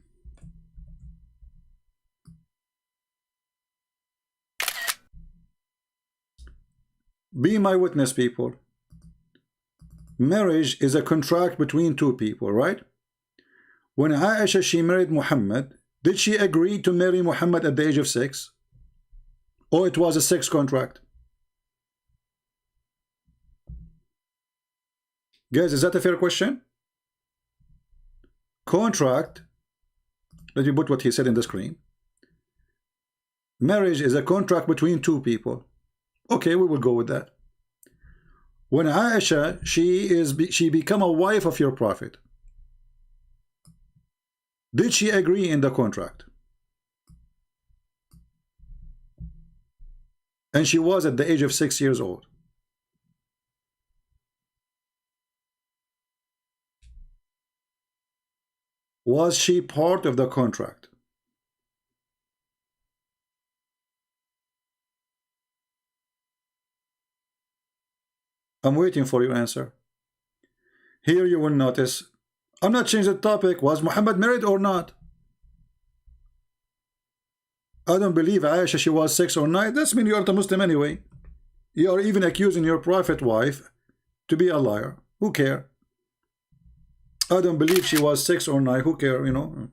Be my witness, people. Marriage is a contract between two people, right? When Aisha, she married Muhammad, did she agree to marry Muhammad at the age of 6? Or it was a sex contract? Guys, is that a fair question? Contract, let me put what he said in the screen. Marriage is a contract between two people. Okay, we will go with that. When Aisha, she become a wife of your prophet, did she agree in the contract? And she was at the age of 6 years old. Was she part of the contract? I'm waiting for your answer. Here you will notice, I'm not changing the topic. Was Muhammad married or not? I don't believe Aisha, she was 6 or 9. That's mean you are a Muslim anyway. You are even accusing your prophet wife to be a liar. Who care? I don't believe she was 6 or 9. Who care, you know?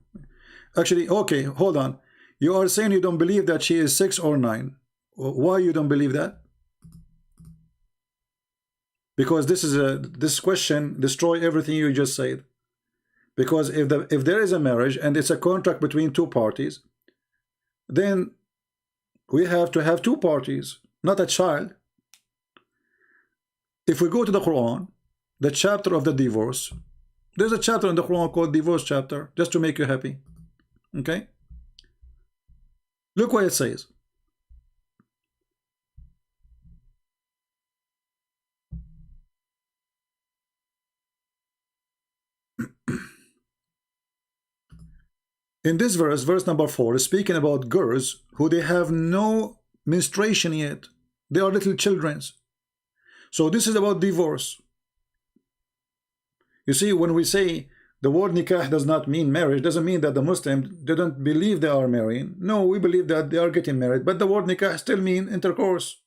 Actually, okay, hold on. You are saying you don't believe that she is 6 or 9. Why you don't believe that? Because this question destroy everything you just said. Because if there is a marriage and it's a contract between two parties, then we have to have two parties, not a child. If we go to the Quran, the chapter of the divorce, there's a chapter in the Quran called divorce chapter, just to make you happy. Okay? Look what it says. In this verse, verse number 4, is speaking about girls who they have no menstruation yet. They are little children. So this is about divorce. You see, when we say the word nikah does not mean marriage, doesn't mean that the Muslims didn't believe they are marrying. No, we believe that they are getting married, but the word nikah still means intercourse.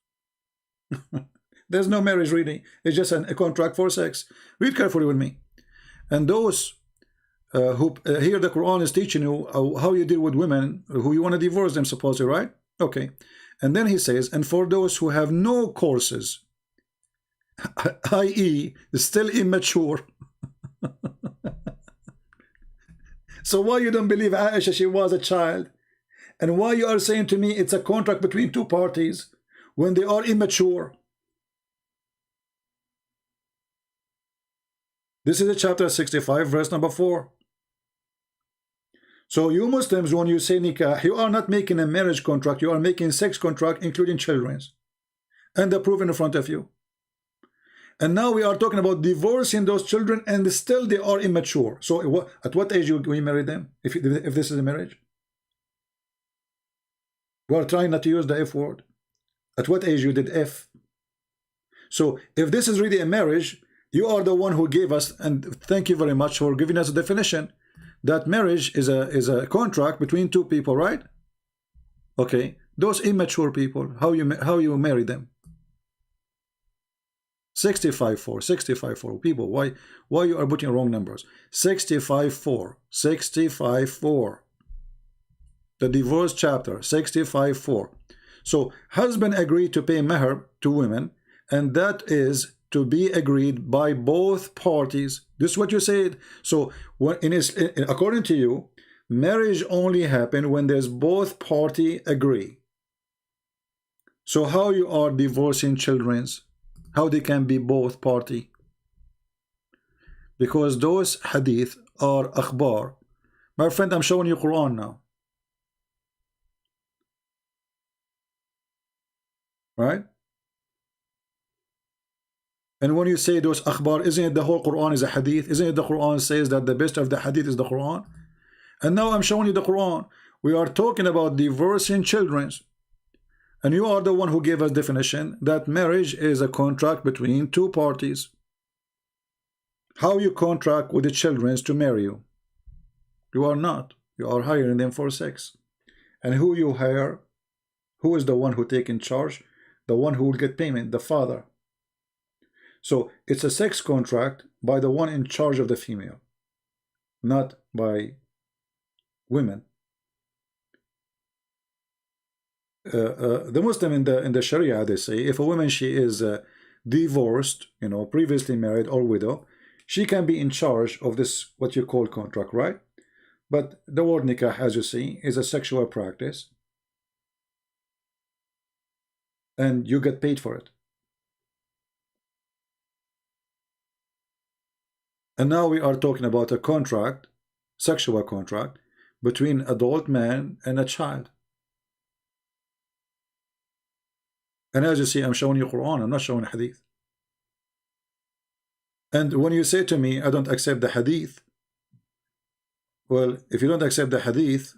There's no marriage really. It's just a contract for sex. Read carefully with me. And those who here the Quran is teaching you how you deal with women who you want to divorce them, supposedly, right? Okay. And then he says, and for those who have no courses, i.e. still immature. So why you don't believe Aisha, she was a child? And why you are saying to me it's a contract between two parties when they are immature? This is a chapter 65, verse number 4. So you Muslims, when you say nikah, you are not making a marriage contract, you are making sex contract, including children's. And the proof in front of you. And now we are talking about divorcing those children, and still they are immature. So at what age we marry them, if this is a marriage? We are trying not to use the F word. At what age you did F? So if this is really a marriage, you are the one who gave us, and thank you very much for giving us a definition, that marriage is a contract between two people, right? Okay, those immature people, how you marry them? 65-4 people. Why you are putting wrong numbers? 65-4 the divorce chapter 65-4. So husband agreed to pay mahar to women, and that is to be agreed by both parties. This is what you said. So when according to you, marriage only happen when there's both party agree. So how you are divorcing children's? How they can be both party? Because those hadith are akhbar. My friend, I'm showing you Quran now. Right? And when you say those akhbar, isn't it the whole Quran is a hadith? Isn't it the Quran says that the best of the hadith is the Quran? And now I'm showing you the Quran. We are talking about divorcing children. And you are the one who gave us definition that marriage is a contract between two parties. How you contract with the children to marry you? You are not. You are hiring them for sex. And who you hire? Who is the one who take in charge? The one who will get payment, the father. So it's a sex contract by the one in charge of the female, not by women. The Muslim in the Sharia, they say if a woman, she is divorced, you know, previously married or widow, she can be in charge of this what you call contract, right? But the word nikah, as you see, is a sexual practice, and you get paid for it. And now we are talking about a contract, sexual contract, between adult man and a child. And as you see, I'm showing you Quran, I'm not showing hadith. And when you say to me, I don't accept the hadith, well, if you don't accept the hadith,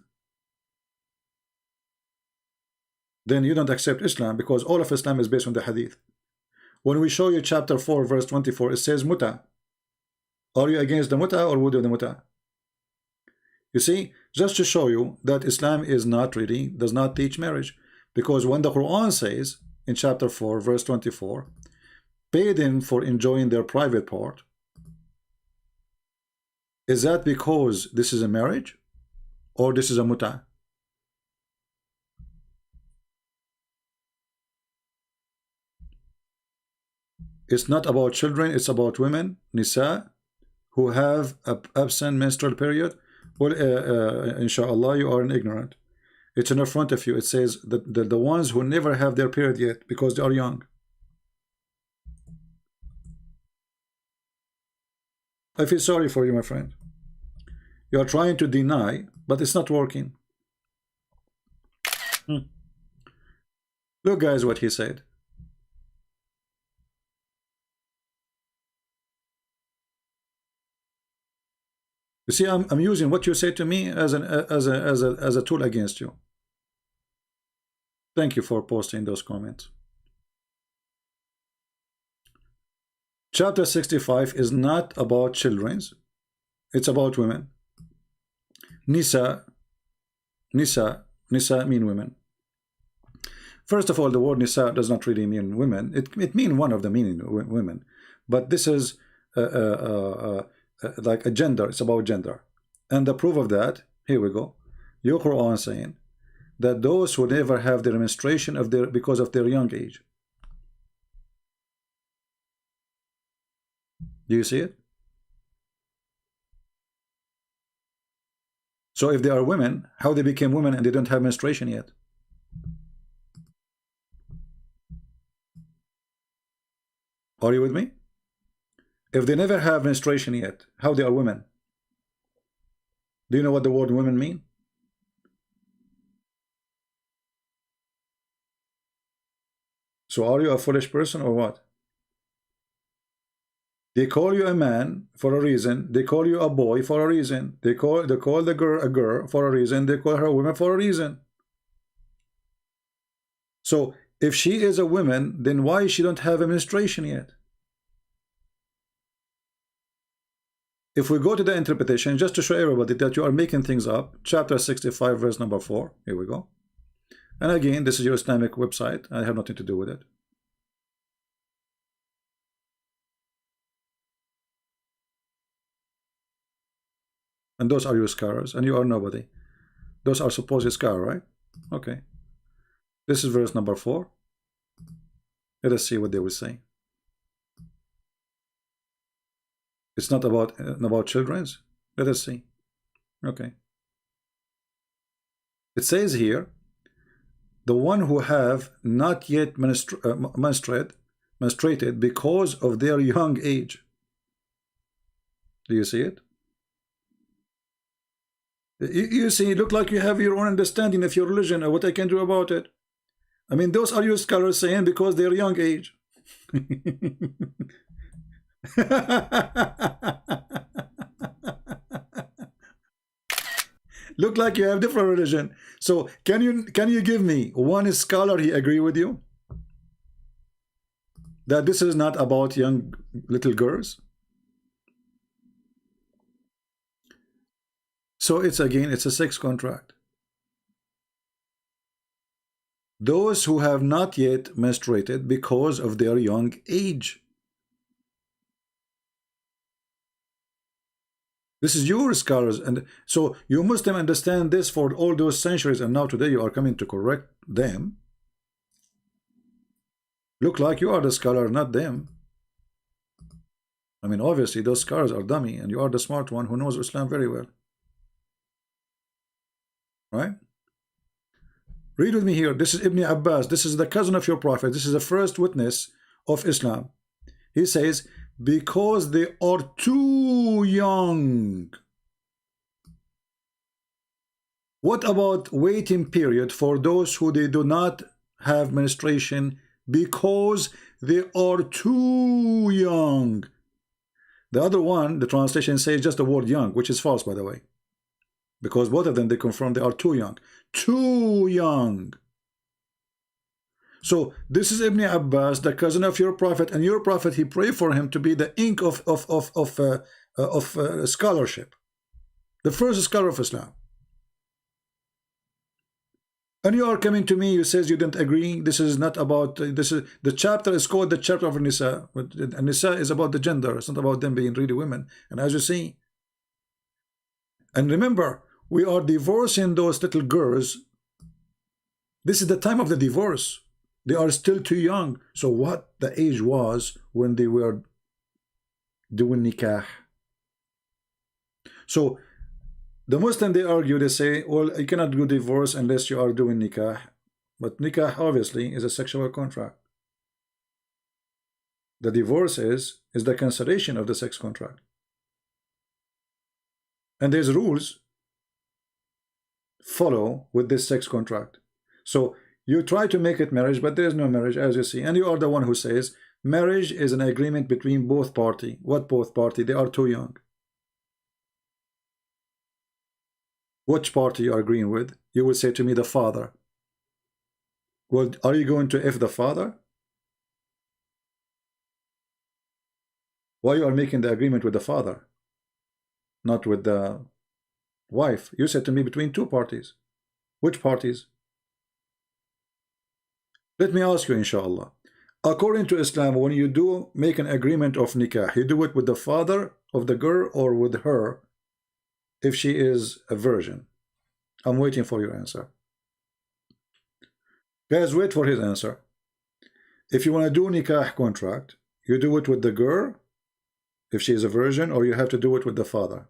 then you don't accept Islam, because all of Islam is based on the hadith. When we show you chapter 4, verse 24, it says muta. Are you against the muta or would you the muta? You see, just to show you that Islam is not really, does not teach marriage. Because when the Quran says in chapter 4, verse 24, pay them for enjoying their private part, is that because this is a marriage or this is a muta? It's not about children, it's about women, nisa, who have an absent menstrual period. Well, inshallah, you are an ignorant. It's in the front of you. It says that the ones who never have their period yet because they are young. I feel sorry for you, my friend. You are trying to deny, but it's not working. Look, guys, what he said. You see, I'm using what you say to me as a tool against you. Thank you for posting those comments. Chapter 65 is not about children, it's about women. Nisa mean women. First of all, the word nisa does not really mean women. It means one of the meaning women, but this is like a gender. It's about gender, and the proof of that, here we go. Your Quran saying that those who never have their menstruation because of their young age. Do you see it? So if they are women, how they became women and they don't have menstruation yet? Are you with me? If they never have menstruation yet, how they are women? Do you know what the word women mean? So are you a foolish person or what? They call you a man for a reason. They call you a boy for a reason. They call the girl a girl for a reason. They call her a woman for a reason. So if she is a woman, then why she don't have a menstruation yet? If we go to the interpretation, just to show everybody that you are making things up, chapter 65, verse number 4. Here we go. And again, this is your Islamic website. I have nothing to do with it. And those are your scholars, and you are nobody. Those are supposed scholars, right? Okay. This is verse number 4. Let us see what they will say. It's not about children's. Let us see. Okay. It says here, the one who have not yet menstruated because of their young age. Do you see it? You see, it look like you have your own understanding of your religion and what I can do about it. I mean, those are your scholars saying because they're young age. Look like you have different religion. So can you give me one scholar he agree with you that this is not about young little girls? So it's again, it's a sex contract. Those who have not yet menstruated because of their young age. This is your scholars, and so you Muslim understand this for all those centuries, and now today you are coming to correct them. Look like you are the scholar, not them. I mean, obviously those scholars are dummy, and you are the smart one who knows Islam very well. Right? Read with me here. This is Ibn Abbas. This is the cousin of your prophet. This is the first witness of Islam. He says, because they are too young. What about waiting period for those who they do not have menstruation because they are too young? The other one, the translation says just the word young, which is false, by the way, because both of them, they confirm they are too young. Too young. So this is Ibn Abbas, the cousin of your prophet, and your prophet, he prayed for him to be the ink of scholarship, the first scholar of Islam. And you are coming to me, you says you didn't agree. This is not about, this is, the chapter is called the chapter of Nisa. And Nisa is about the gender. It's not about them being really women. And as you see, and remember, we are divorcing those little girls. This is the time of the divorce. They are still too young. So what the age was when they were doing nikah? So the Muslim, they argue, they say, well, you cannot do divorce unless you are doing nikah. But nikah obviously is a sexual contract. The divorce is the cancellation of the sex contract. And there's rules follow with this sex contract. So you try to make it marriage, but there is no marriage, as you see. And you are the one who says marriage is an agreement between both parties. What both parties? They are too young. Which party you are agreeing with? You will say to me, the father. Well, are you going to F the father? Why you are making the agreement with the father, not with the wife? You said to me between two parties. Which parties? Let me ask you, inshallah. According to Islam, when you do make an agreement of nikah, you do it with the father of the girl or with her if she is a virgin? I'm waiting for your answer. Guys, wait for his answer. If you want to do nikah contract, you do it with the girl if she is a virgin, or you have to do it with the father?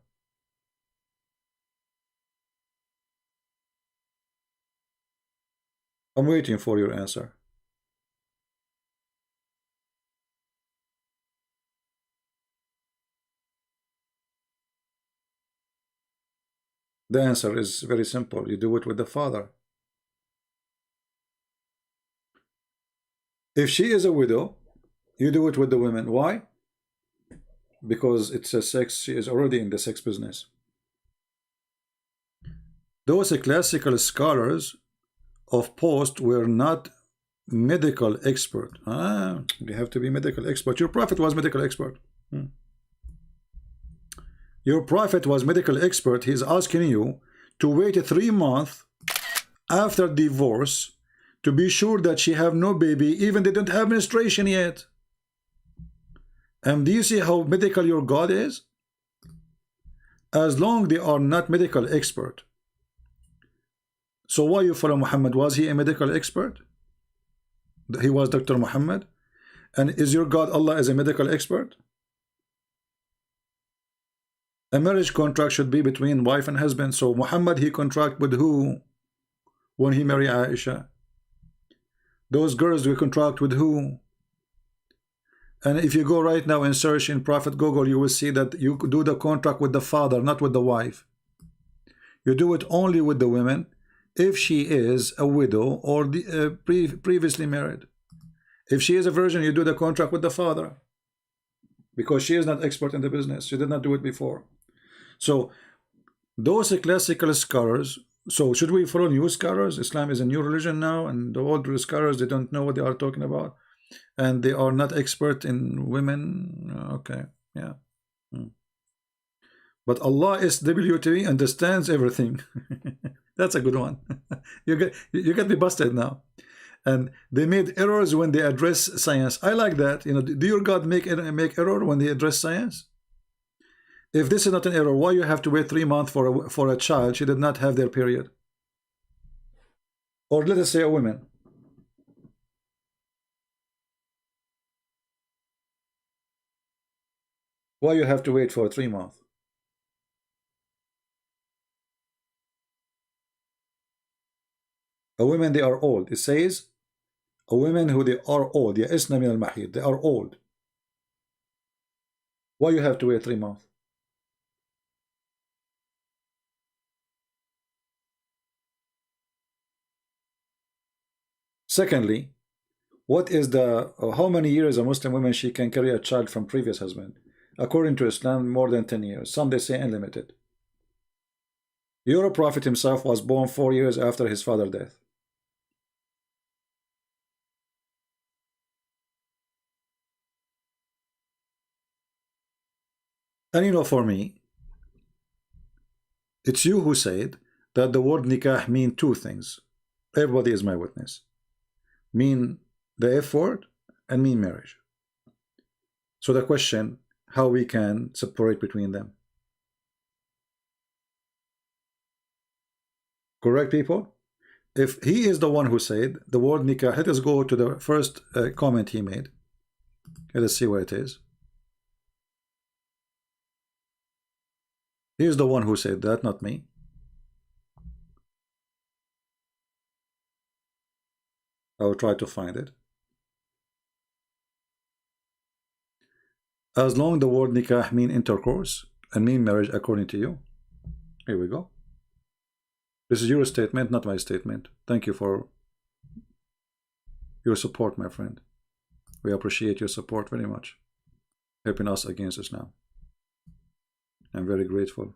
I'm waiting for your answer. The answer is very simple. You do it with the father. If she is a widow, you do it with the women. Why? Because it's a sex, she is already in the sex business. Those classical scholars of post were not medical expert. You have to be medical expert. Your prophet was medical expert. Your prophet was medical expert. He's asking you to wait 3 months after divorce to be sure that she have no baby, even they don't have menstruation yet. And do you see how medical your God is? As long they are not medical expert. So why you follow Muhammad? Was he a medical expert? He was Dr. Muhammad. And is your God Allah as a medical expert? A marriage contract should be between wife and husband. So Muhammad, he contract with who when he married Aisha? Those girls we contract with who? And if you go right now and search in Prophet Google, you will see that you do the contract with the father, not with the wife. You do it only with the women if she is a widow or previously married. If she is a virgin, you do the contract with the father. because she is not expert in the business. She did not do it before. So those classical scholars, so should we follow new scholars? Islam is a new religion now, and the old scholars, they don't know what they are talking about, and they are not expert in women. Okay, yeah. But Allah SWT understands everything. That's a good one. You get me busted now. And they made errors when they address science. I like that. You know, do your God make error when they address science? If this is not an error, why you have to wait 3 months for a child? She did not have their period. Or let us say a woman. Why you have to wait for 3 months? A woman, they are old. It says a woman who they are old. يَئِسْنَ مِنَ الْمَحِيضِ. They are old. Why you have to wait 3 months? Secondly, what is the how many years a Muslim woman she can carry a child from previous husband? According to Islam, more than 10 years. Some they say unlimited. Your Prophet himself was born 4 years after his father's death. And you know, for me, it's you who said that the word nikah mean 2 things. Everybody is my witness. Mean the F word and mean marriage. So the question, how we can separate between them? Correct, people? If he is the one who said the word nikah, let us go to the first comment he made. Let us see where it is. He is the one who said that, not me. I will try to find it. As long the word nikah mean intercourse and mean marriage according to you. Here we go. This is your statement, not my statement. Thank you for your support, my friend. We appreciate your support very much, helping us against Islam. I'm very grateful.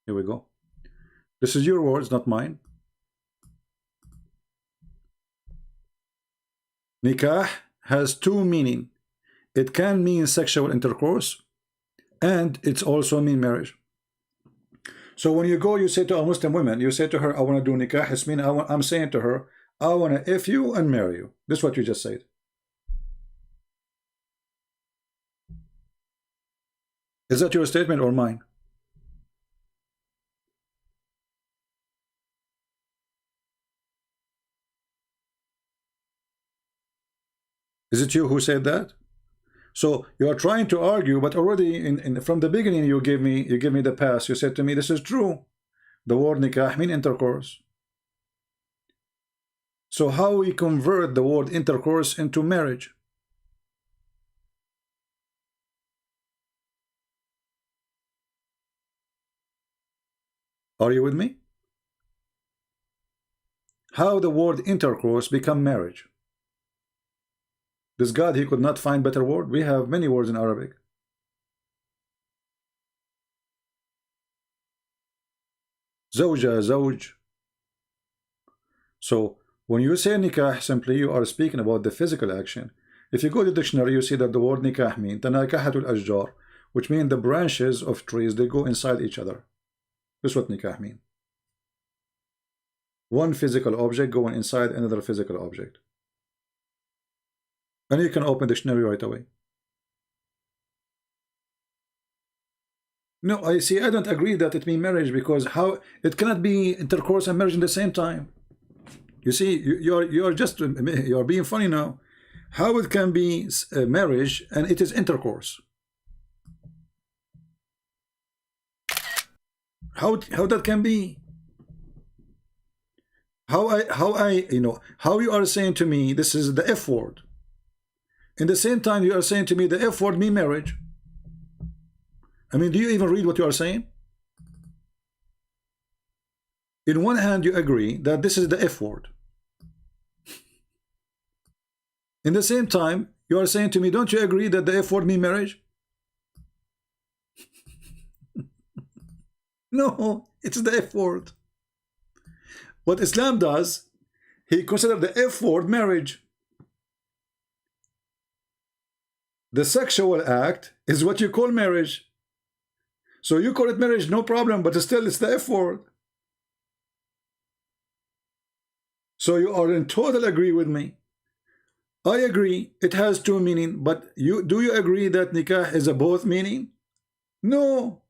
Here we go. This is your words, not mine. Nikah has 2 meanings. It can mean sexual intercourse, and it's also mean marriage. So when you go, you say to a Muslim woman, you say to her, I want to do nikah. It's mean I'm saying to her, I want to F you and marry you. This is what you just said. Is that your statement or mine? Is it you who said that? So you are trying to argue, but already from the beginning you give me the pass. You said to me, this is true. The word nikah mean intercourse. So how we convert the word intercourse into marriage? Are you with me? How the word intercourse become marriage? This God, he could not find better word. We have many words in Arabic. Zawja, zawj. So when you say nikah, simply you are speaking about the physical action. If you go to the dictionary, you see that the word nikah means tanakahatul ashjar, which means the branches of trees, they go inside each other. This is what nikah means. One physical object going inside another physical object. And you can open the dictionary right away. No, I see. I don't agree that it means marriage, because how it cannot be intercourse and marriage in the same time. You see, you're being funny now. How it can be marriage and it is intercourse? How that can be? How you are saying to me this is the F word. In the same time, you are saying to me the F word mean marriage. I mean, do you even read what you are saying? In one hand, you agree that this is the F word. In the same time, you are saying to me, don't you agree that the F word mean marriage? No, it's the F word. What Islam does, he considers the F word marriage. The sexual act is what you call marriage. So you call it marriage, no problem, but still it's the F word. So you are in total agree with me. I agree, it has two meaning, but do you agree that nikah is a both meaning? No.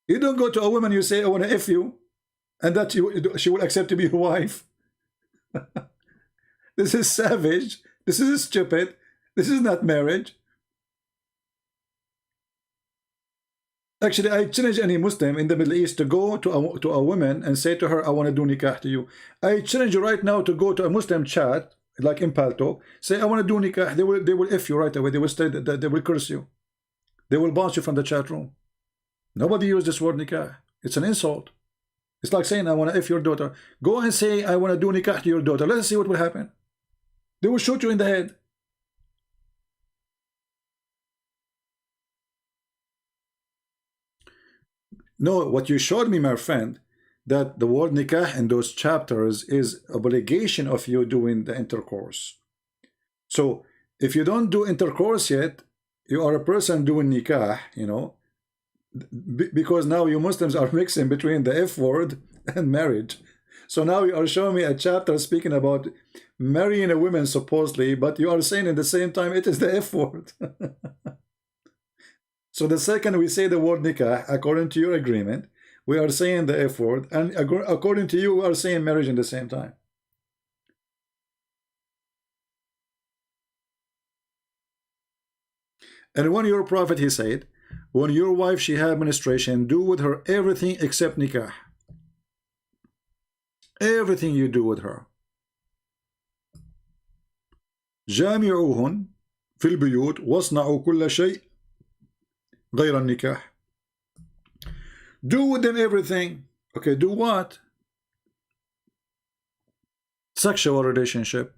You don't go to a woman, you say, I want to F you, and that she will accept to be your wife. This is savage. This is stupid. This is not marriage. Actually, I challenge any Muslim in the Middle East to go to a woman and say to her, I want to do nikah to you. I challenge you right now to go to a Muslim chat, like in Palto, say, I want to do nikah. They will F you right away. They will say that they will curse you. They will bounce you from the chat room. Nobody uses this word nikah. It's an insult. It's like saying, I want to F your daughter. Go and say, I want to do nikah to your daughter. Let's see what will happen. They will shoot you in the head. No, what you showed me, my friend, that the word nikah in those chapters is obligation of you doing the intercourse. So if you don't do intercourse yet, you are a person doing nikah, you know, because now you Muslims are mixing between the F word and marriage. So now you are showing me a chapter speaking about marrying a woman supposedly, but you are saying at the same time it is the F word. So the second we say the word nikah, according to your agreement, we are saying the F word, and according to you, we are saying marriage in the same time. And when your prophet, he said, when your wife, she had menstruation, do with her everything except nikah. Everything you do with her. جامعوهن في البيوت واصنعوا كل شيء غير النكاح. Do with them everything. Okay, do what? Sexual relationship.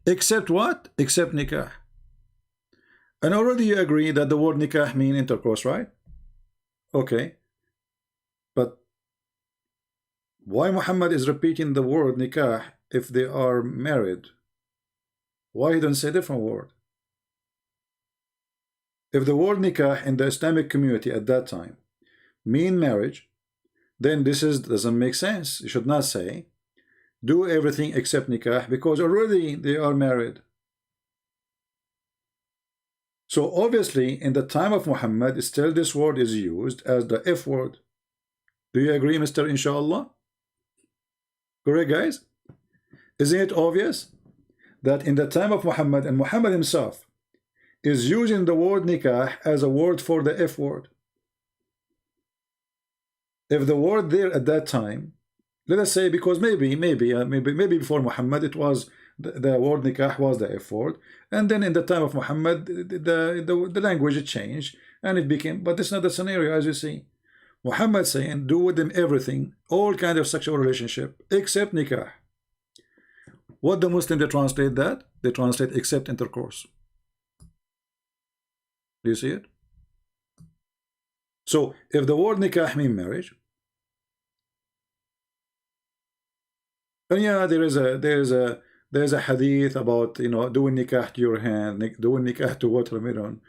Except what? Except nikah. And already you agree that the word nikah means intercourse, right? Okay. But why Muhammad is repeating the word nikah if they are married? Why he don't say a different word? If the word nikah in the Islamic community at that time mean marriage, then this doesn't make sense. You should not say do everything except nikah, because already they are married. So obviously in the time of Muhammad still this word is used as the F word. Do you agree, Mr. Inshallah? Correct, guys? Isn't it obvious that in the time of Muhammad, and Muhammad himself is using the word nikah as a word for the F word? If the word there at that time, let us say, because maybe before Muhammad it was the word nikah was the F word, and then in the time of Muhammad the language changed and it became, but this is not the scenario. As you see, Muhammad saying do with them everything, all kind of sexual relationship except nikah. What the Muslim, they translate that? They translate except intercourse. Do you see it? So if the word nikah means marriage, and yeah, there's a hadith about, you know, doing nikah to your hand, doing nikah to watermelon,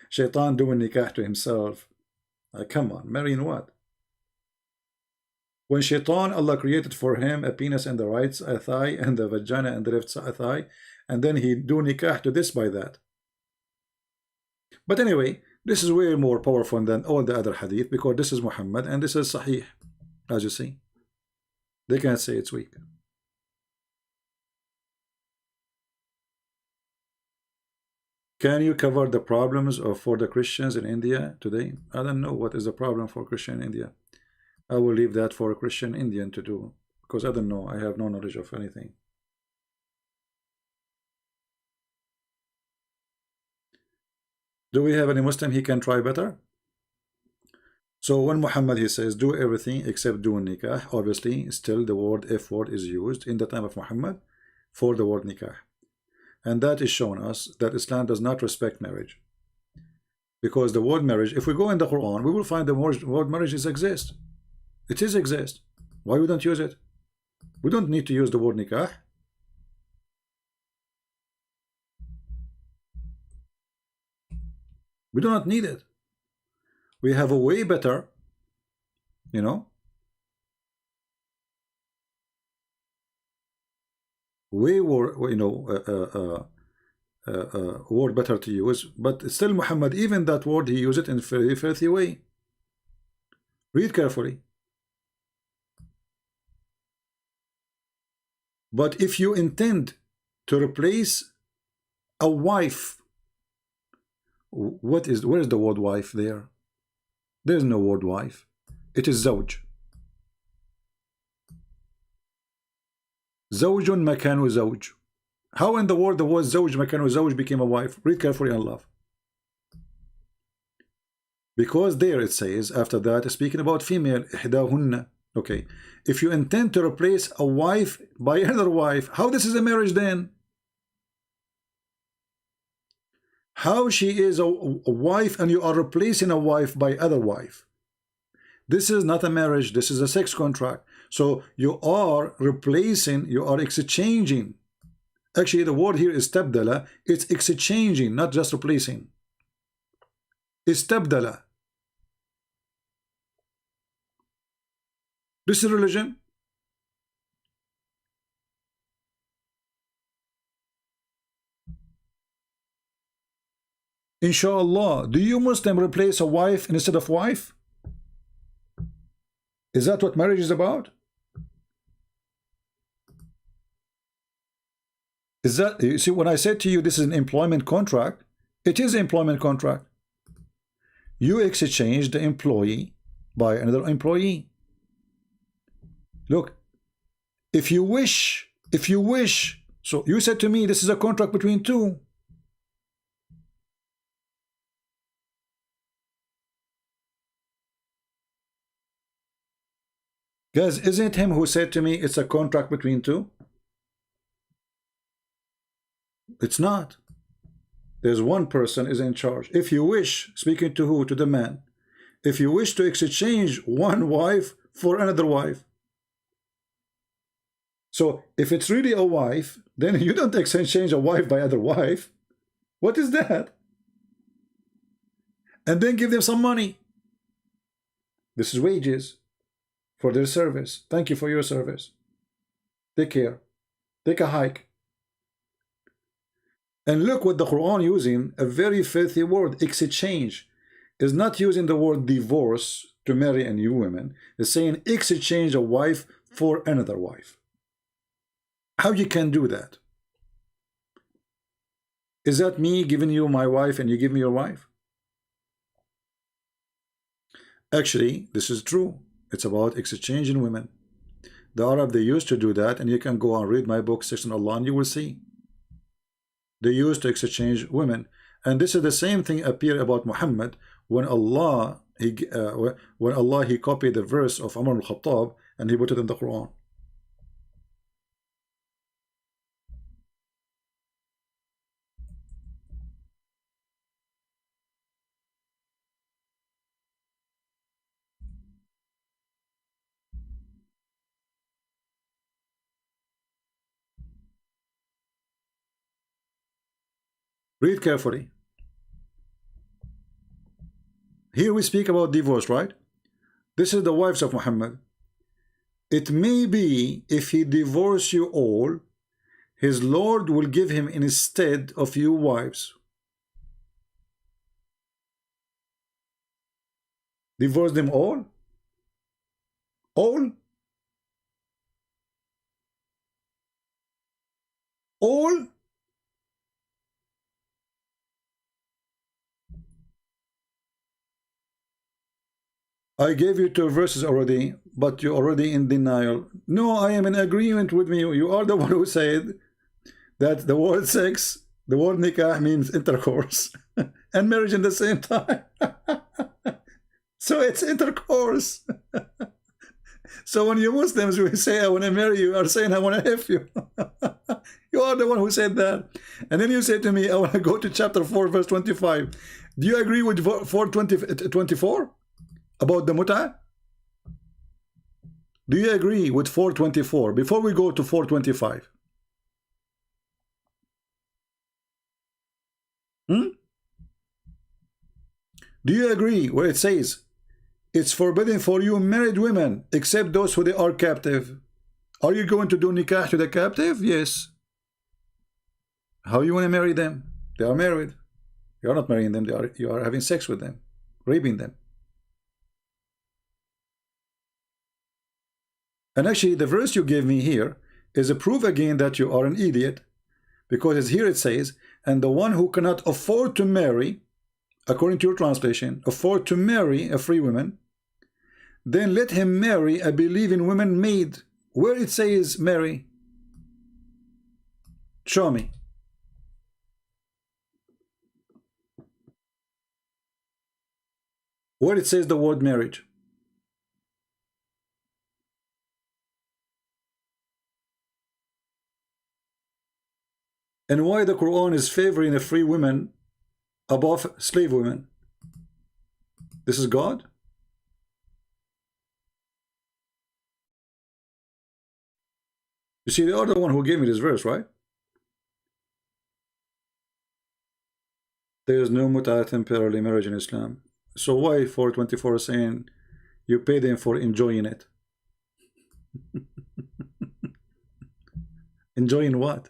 Shaitan doing nikah to himself. Come on, marrying what? When Shaitan, Allah created for him a penis in the right thigh and the vagina in the left thigh, and then he do nikah to this by that. But anyway, this is way more powerful than all the other hadith, because this is Muhammad and this is Sahih. As you see, they can't say it's weak. Can you cover the problems for the Christians in India today? I don't know what is the problem for Christian in India. I will leave that for a Christian Indian to do, because I don't know. I have no knowledge of anything. Do we have any Muslim he can try better? So when Muhammad, he says do everything except doing nikah, obviously still the word F word is used in the time of Muhammad for the word nikah, and that is showing us that Islam does not respect marriage. Because the word marriage, if we go in the Quran, we will find the word marriage is exist. It is exist. Why we don't use it? We don't need to use the word nikah. We do not need it. We have a way better, you know, way more, you know, word better to use. But still, Muhammad, even that word, he used it in a very filthy way. Read carefully. But if you intend to replace a wife, where is the word wife there? There's no word wife. It is zawj. Zawjun makanu zawj. How in the word zawj makanu zawj became a wife? Read carefully and love. Because there it says, after that, speaking about female, ihdahunna. Okay, if you intend to replace a wife by another wife, how this is a marriage then? How she is a wife and you are replacing a wife by other wife? This is not a marriage, this is a sex contract. So you are replacing, you are exchanging. Actually, the word here is tabdala. It's exchanging, not just replacing. It's tabdala. This is religion. Inshallah, do you Muslim replace a wife instead of wife? Is that what marriage is about? Is that, you see, when I said to you this is an employment contract, it is an employment contract. You exchange the employee by another employee. Look, if you wish, so you said to me this is a contract between two. Guys, isn't it him who said to me it's a contract between two? It's not. There's one person is in charge. If you wish, speaking to who? To the man. If you wish to exchange one wife for another wife. So if it's really a wife, then you don't exchange a wife by other wife. What is that? And then give them some money. This is wages for their service. Thank you for your service. Take care. Take a hike. And look what the Quran using, a very filthy word, exchange. Is not using the word divorce to marry a new woman. It's saying exchange a wife for another wife. How you can do that? Is that me giving you my wife and you give me your wife? Actually, this is true. It's about exchanging women. The Arab, they used to do that, and you can go and read my book, Section Allah, and you will see. They used to exchange women. And this is the same thing appear about Muhammad when Allah, he copied the verse of Umar al-Khattab and he put it in the Quran. Read carefully. Here we speak about divorce, right? This is the wives of Muhammad. It may be if he divorce you all, his Lord will give him instead of you wives. Divorce them all? All? All? I gave you 2 verses already, but you're already in denial. No, I am in agreement with me. You are the one who said that the word sex, the word nikah means intercourse and marriage in the same time. So it's intercourse. So when you Muslims will say, I want to marry you, are saying, I want to have you. You are the one who said that. And then you say to me, I want to go to chapter 4, verse 25. Do you agree with 424 about the muta? Do you agree with 424 before we go to 425? Do you agree where it says it's forbidden for you married women except those who they are captive? Are you going to do nikah to the captive? Yes. How you want to marry them? They are married. You are not marrying them. You are having sex with them, raping them. And actually, the verse you gave me here is a proof again that you are an idiot, because here it says, and the one who cannot afford to marry, according to your translation, afford to marry a free woman, then let him marry a believing woman maid. Where it says marry? Show me. Where it says the word marriage. And why the Quran is favoring a free woman above slave women? This is God? You see, they are the one who gave me this verse, right? There is no mut'ah temporarily marriage in Islam. So why 424 is saying you pay them for enjoying it? Enjoying what?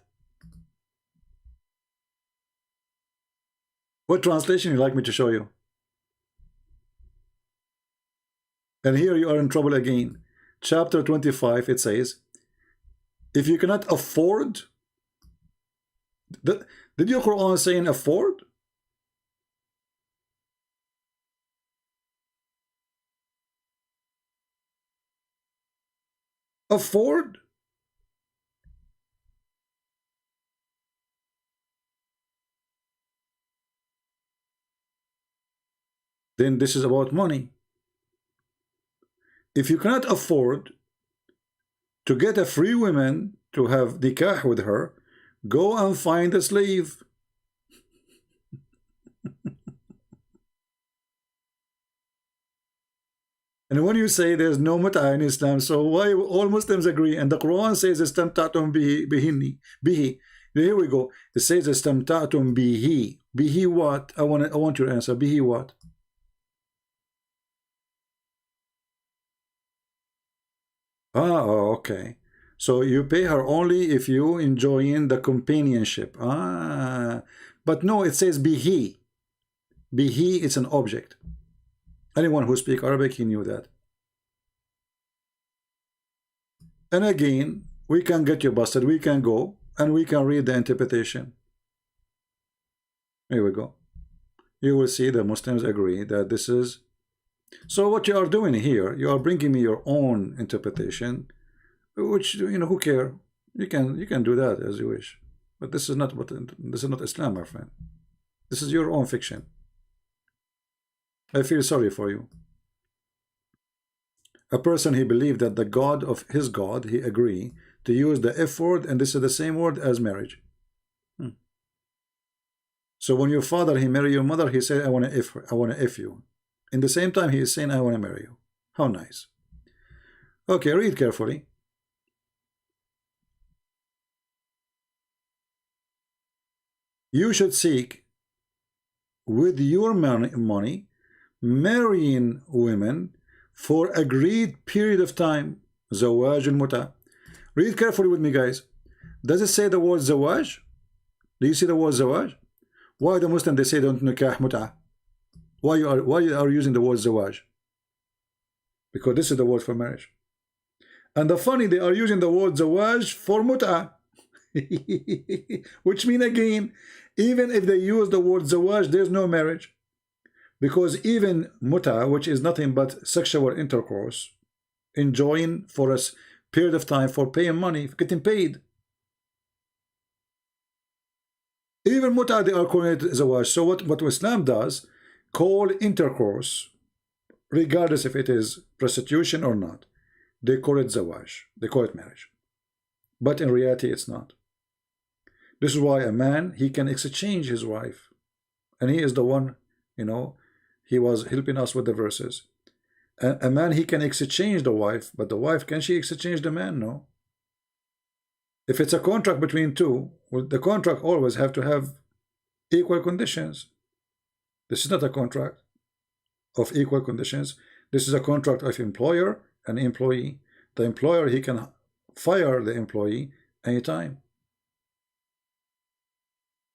What translation you like me to show you? And here you are in trouble again. Chapter 25, it says, if you cannot afford, did your Quran say afford? Afford? Then this is about money. If you cannot afford to get a free woman to have nikah with her, go and find a slave. And when you say there's no mut'ah in Islam, so why all Muslims agree? And the Quran says istamta'tum bihi. Here we go. It says istamta'tum bihi. Bihi what? I want your answer. Bihi what? Oh, okay. So you pay her only if you enjoying the companionship. But no, it says bihi. Bihi, it's an object. Anyone who speaks Arabic, he knew that. And again, we can get you busted. We can go and we can read the interpretation. Here we go. You will see the Muslims agree that this is. So what you are doing here, you are bringing me your own interpretation, which, you know, who care? You can do that as you wish. But this is not Islam, my friend. This is your own fiction. I feel sorry for you. A person, he believed that the God of his God, he agree to use the F word, and this is the same word as marriage. So when your father, he marry your mother, he said, I want to F you. In the same time, he is saying, I want to marry you. How nice. Okay, read carefully. You should seek with your money marrying women for agreed period of time. Zawaj al-muta. Read carefully with me, guys. Does it say the word zawaj? Do you see the word zawaj? Why the Muslim they say don't nikah muta? Why are you using the word zawaj? Because this is the word for marriage. And the funny, they are using the word zawaj for muta. Which mean again, even if they use the word zawaj, there's no marriage. Because even muta, which is nothing but sexual intercourse, enjoying for a period of time for paying money, getting paid. Even muta, they are calling it zawaj. So what Islam does, call intercourse, regardless if it is prostitution or not, they call it zawaj. They call it marriage. But in reality, it's not. This is why a man, he can exchange his wife, and he is the one you know, he was helping us with the verses. A man, he can exchange the wife, but the wife, can she exchange the man? No. If it's a contract between two, well, the contract always have to have equal conditions. This is not a contract of equal conditions. This is a contract of employer and employee. The employer, he can fire the employee anytime.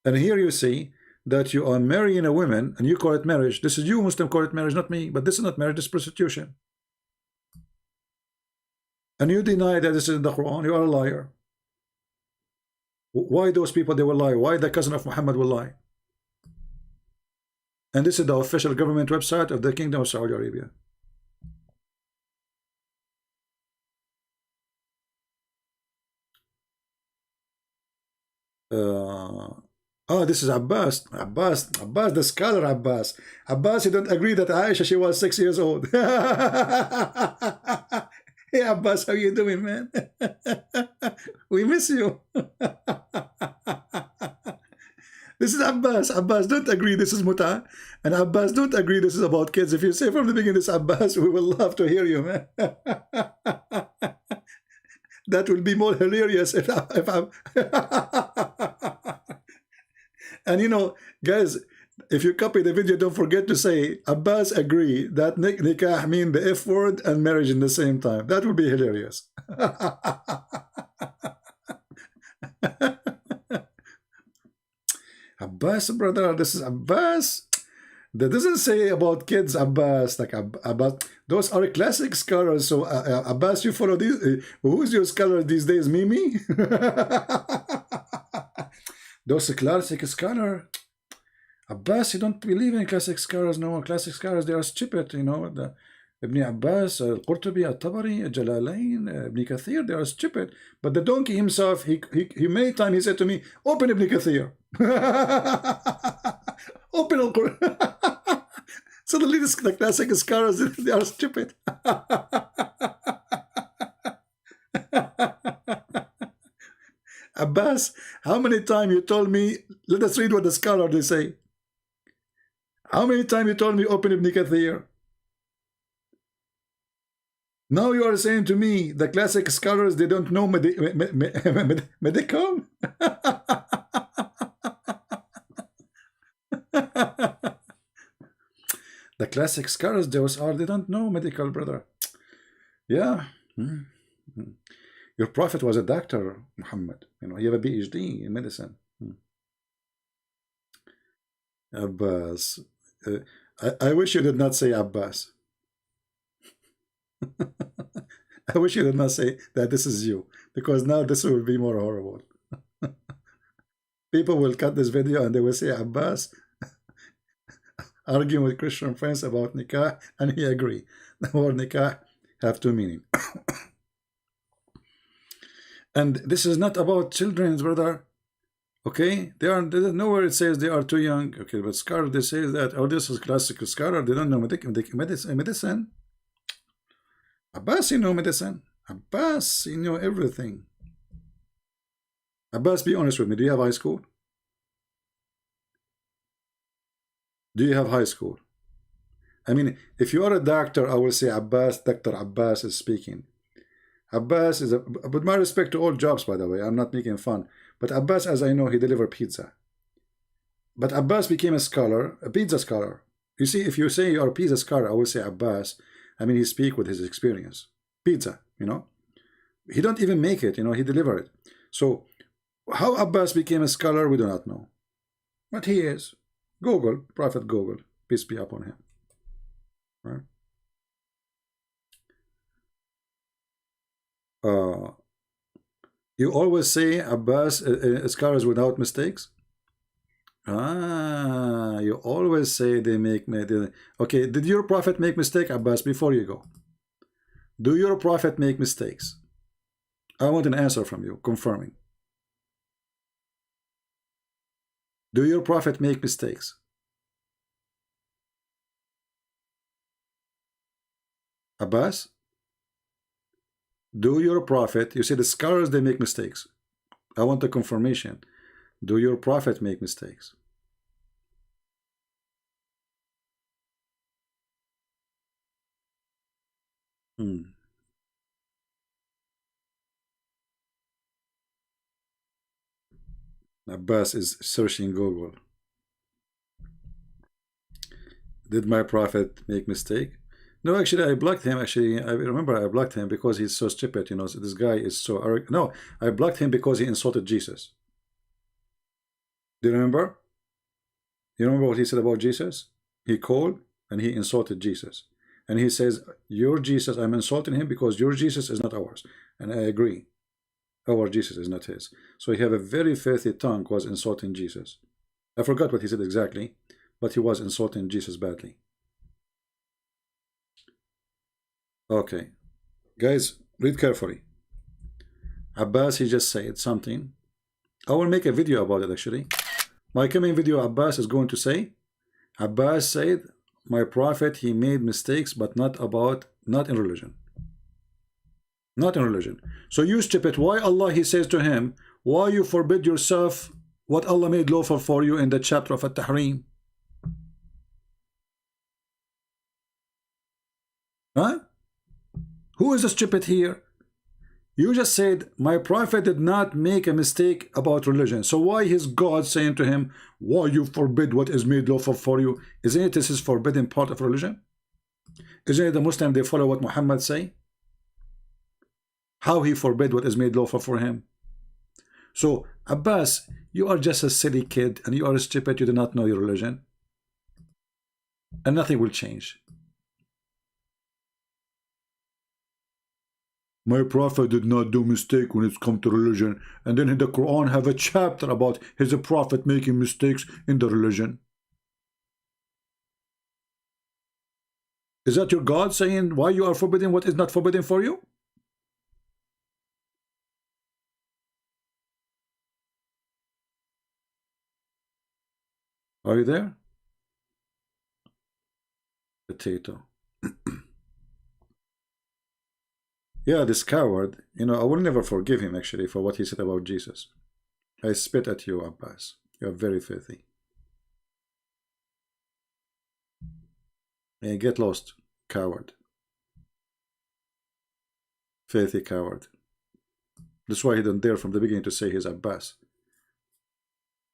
And here you see that you are marrying a woman and you call it marriage. This is you, Muslim, call it marriage, not me. But this is not marriage, this is prostitution. And you deny that this is in the Quran. You are a liar. Why those people, they will lie? Why the cousin of Muhammad will lie? And this is the official government website of the Kingdom of Saudi Arabia. Oh, this is Abbas, the scholar Abbas. Abbas, you don't agree that Aisha, she was 6 years old. Hey Abbas, how you doing, man? We miss you. This is Abbas. Abbas, don't agree this is muta. And Abbas, don't agree this is about kids. If you say from the beginning this Abbas, we will love to hear you, man. That will be more hilarious if I'm... And you know, guys, if you copy the video, don't forget to say Abbas agree that nikah mean the F word and marriage in the same time. That would be hilarious. Abbas, brother, this is Abbas. That doesn't say about kids, Abbas. Like Abbas, those are classic scholars. So Abbas, you follow these. Who's your scholar these days? Mimi? Those classic scholar. Abbas, you don't believe in classic scholars. No, classic scholars, they are stupid. You know, the Ibn Abbas, Al-Qurtubi, Al-Tabari, Jalalain, Ibn Kathir, they are stupid. But the donkey himself, he many times he said to me, open Ibn Kathir. Open Al-Quran. Suddenly the classic scholars, they are stupid. Abbas, how many times you told me, let us read what the scholar they say. How many times you told me open Ibn Kathir? Now you are saying to me, the classic scholars, they don't know medical? The classic scholars, they don't know medical, brother. Yeah. Your prophet was a doctor, Muhammad. You know, he have a PhD in medicine. Abbas. I wish you did not say Abbas. I wish you did not say that this is you, because now this will be more horrible. People will cut this video and they will say Abbas arguing with Christian friends about nikah, and he agree. The word nikah have two meanings. And this is not about children, brother. Okay, there's nowhere it says they are too young. Okay, but scholar, they say that, oh, this is classical scholar, they don't know medicine. Abbas, you know medicine. Abbas, you know everything. Abbas, be honest with me, do you have high school? Do you have high school? I mean, if you are a doctor, I will say Abbas, Dr. Abbas is speaking. Abbas is with my respect to all jobs, by the way, I'm not making fun. But Abbas, as I know, he delivered pizza. But Abbas became a scholar, a pizza scholar. You see, if you say you are a pizza scholar, I will say Abbas. I mean, he speak with his experience. Pizza, you know. He don't even make it, you know, he delivered it. So, how Abbas became a scholar, we do not know. But he is. Google, Prophet Google, peace be upon him. Right? You always say Abbas scholars without mistakes. You always say they make okay, did your prophet make mistake, Abbas, before you go? Do your prophet make mistakes? I want an answer from you, confirming. Do your prophet make mistakes? Abbas? Do your prophet, you see the scholars, they make mistakes. I want the confirmation. Do your prophet make mistakes? Hmm. Abbas is searching Google. Did my prophet make mistake? No, actually, I blocked him. Actually, I remember I blocked him because he's so stupid. You know, so this guy is so arrogant. No, I blocked him because he insulted Jesus. Do you remember? You remember what he said about Jesus? He called and he insulted Jesus. And he says, your Jesus, I'm insulting him because your Jesus is not ours. And I agree. Our Jesus is not his. So he have a very filthy tongue, was insulting Jesus. I forgot what he said exactly, but he was insulting Jesus badly. Okay. Guys, read carefully. Abbas, he just said something. I will make a video about it actually. My coming video, Abbas is going to say, Abbas said, my prophet, he made mistakes, but not in religion. Not in religion. So you stupid, why Allah, he says to him, why you forbid yourself what Allah made lawful for you in the chapter of At-Tahrim? Huh? Who is the stupid here? You just said, my prophet did not make a mistake about religion. So why is God saying to him, why you forbid what is made lawful for you? Isn't it this is forbidden part of religion? Isn't it the Muslim, they follow what Muhammad say? How he forbid what is made lawful for him? So, Abbas, you are just a silly kid and you are stupid, you do not know your religion. And nothing will change. My prophet did not do mistake when it's come to religion. And then in the Quran have a chapter about his prophet making mistakes in the religion. Is that your God saying why you are forbidden what is not forbidden for you? Are you there? Potato. Yeah, this coward, you know, I will never forgive him actually for what he said about Jesus. I spit at you, Abbas. You are very filthy. Yeah, get lost, coward. Filthy coward. That's why he didn't dare from the beginning to say he's Abbas.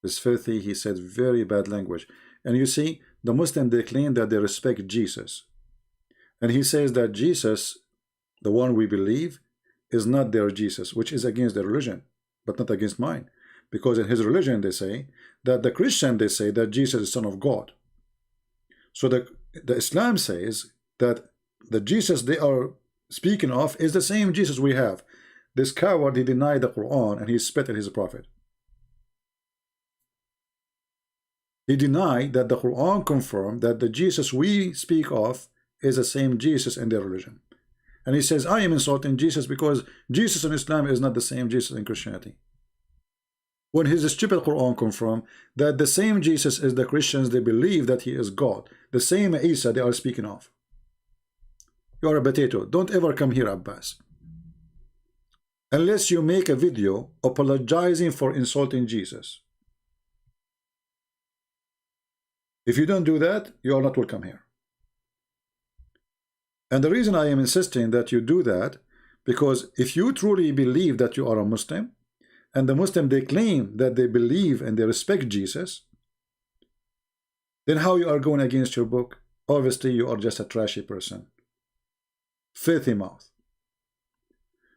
This filthy, he said very bad language. And you see, the Muslim, they claim that they respect Jesus. And he says that Jesus, the one we believe, is not their Jesus, which is against their religion, but not against mine. Because in his religion, they say that the Christian, they say that Jesus is Son of God. So the Islam says that the Jesus they are speaking of is the same Jesus we have. This coward, he denied the Quran and he spit at his prophet. He denied that the Quran confirmed that the Jesus we speak of is the same Jesus in their religion. And he says, I am insulting Jesus because Jesus in Islam is not the same Jesus in Christianity. When his stupid Quran confirmed that the same Jesus is the Christians, they believe that he is God. The same Isa they are speaking of. You are a potato. Don't ever come here, Abbas. Unless you make a video apologizing for insulting Jesus. If you don't do that, you are not welcome here. And the reason I am insisting that you do that, because if you truly believe that you are a Muslim, and the Muslim, they claim that they believe and they respect Jesus, then how you are going against your book? Obviously, you are just a trashy person. Filthy mouth.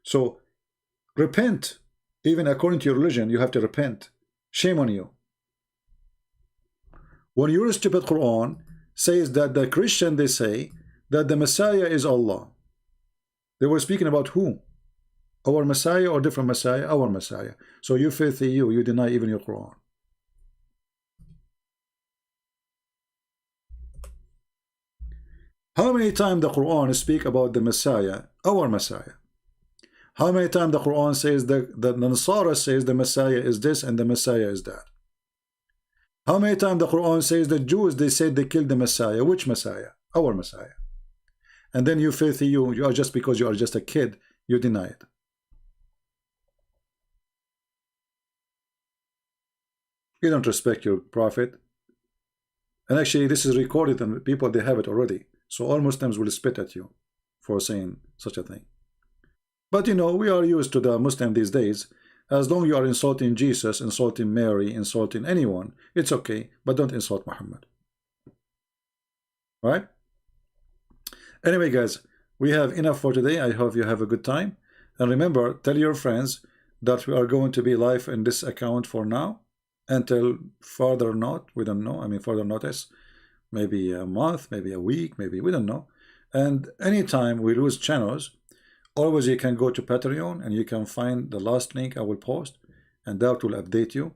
So, repent. Even according to your religion, you have to repent. Shame on you. When your stupid Quran says that the Christian, they say that the Messiah is Allah. They were speaking about who? Our Messiah or different Messiah? Our Messiah. So you filthy you deny even your Quran. How many times the Quran speak about the Messiah, our Messiah? How many times the Quran says that the Nasara says the Messiah is this and the Messiah is that? How many times the Quran says the Jews, they said they killed the Messiah? Which Messiah? Our Messiah. And then you filthy you are just because you are just a kid, you deny it. You don't respect your prophet. And actually this is recorded and people, they have it already. So all Muslims will spit at you. for saying such a thing. But you know, we are used to the Muslim these days. As long as you are insulting Jesus, insulting Mary, insulting anyone, it's okay, but don't insult Muhammad. Right? Anyway, guys, we have enough for today. I hope you have a good time. And remember, tell your friends that we are going to be live in this account for now until further not. We don't know. I mean, further notice. Maybe a month, maybe a week, maybe we don't know. And anytime we lose channels, always you can go to Patreon and you can find the last link I will post, and that will update you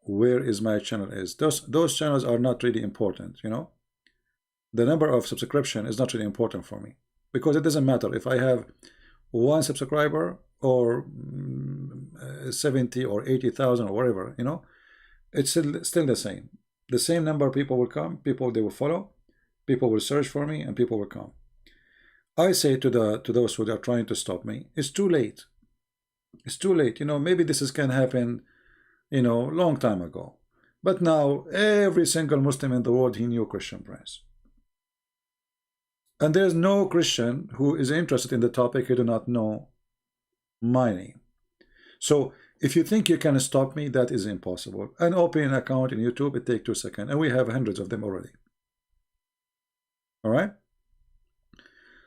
where is my channel is. Those channels are not really important, you know. The number of subscription is not really important for me, because it doesn't matter if I have 1 subscriber or 70 or 80,000 or whatever, you know. It's still the same. The same number of people will come, people they will follow, people will search for me, and people will come. I say to those who are trying to stop me, it's too late. It's too late. You know, maybe this can happen, you know, long time ago. But now every single Muslim in the world, he knew Christian Prince. And there's no Christian who is interested in the topic who do not know my name. So if you think you can stop me, that is impossible. And open an account in YouTube, it takes 2 seconds. And we have hundreds of them already. All right?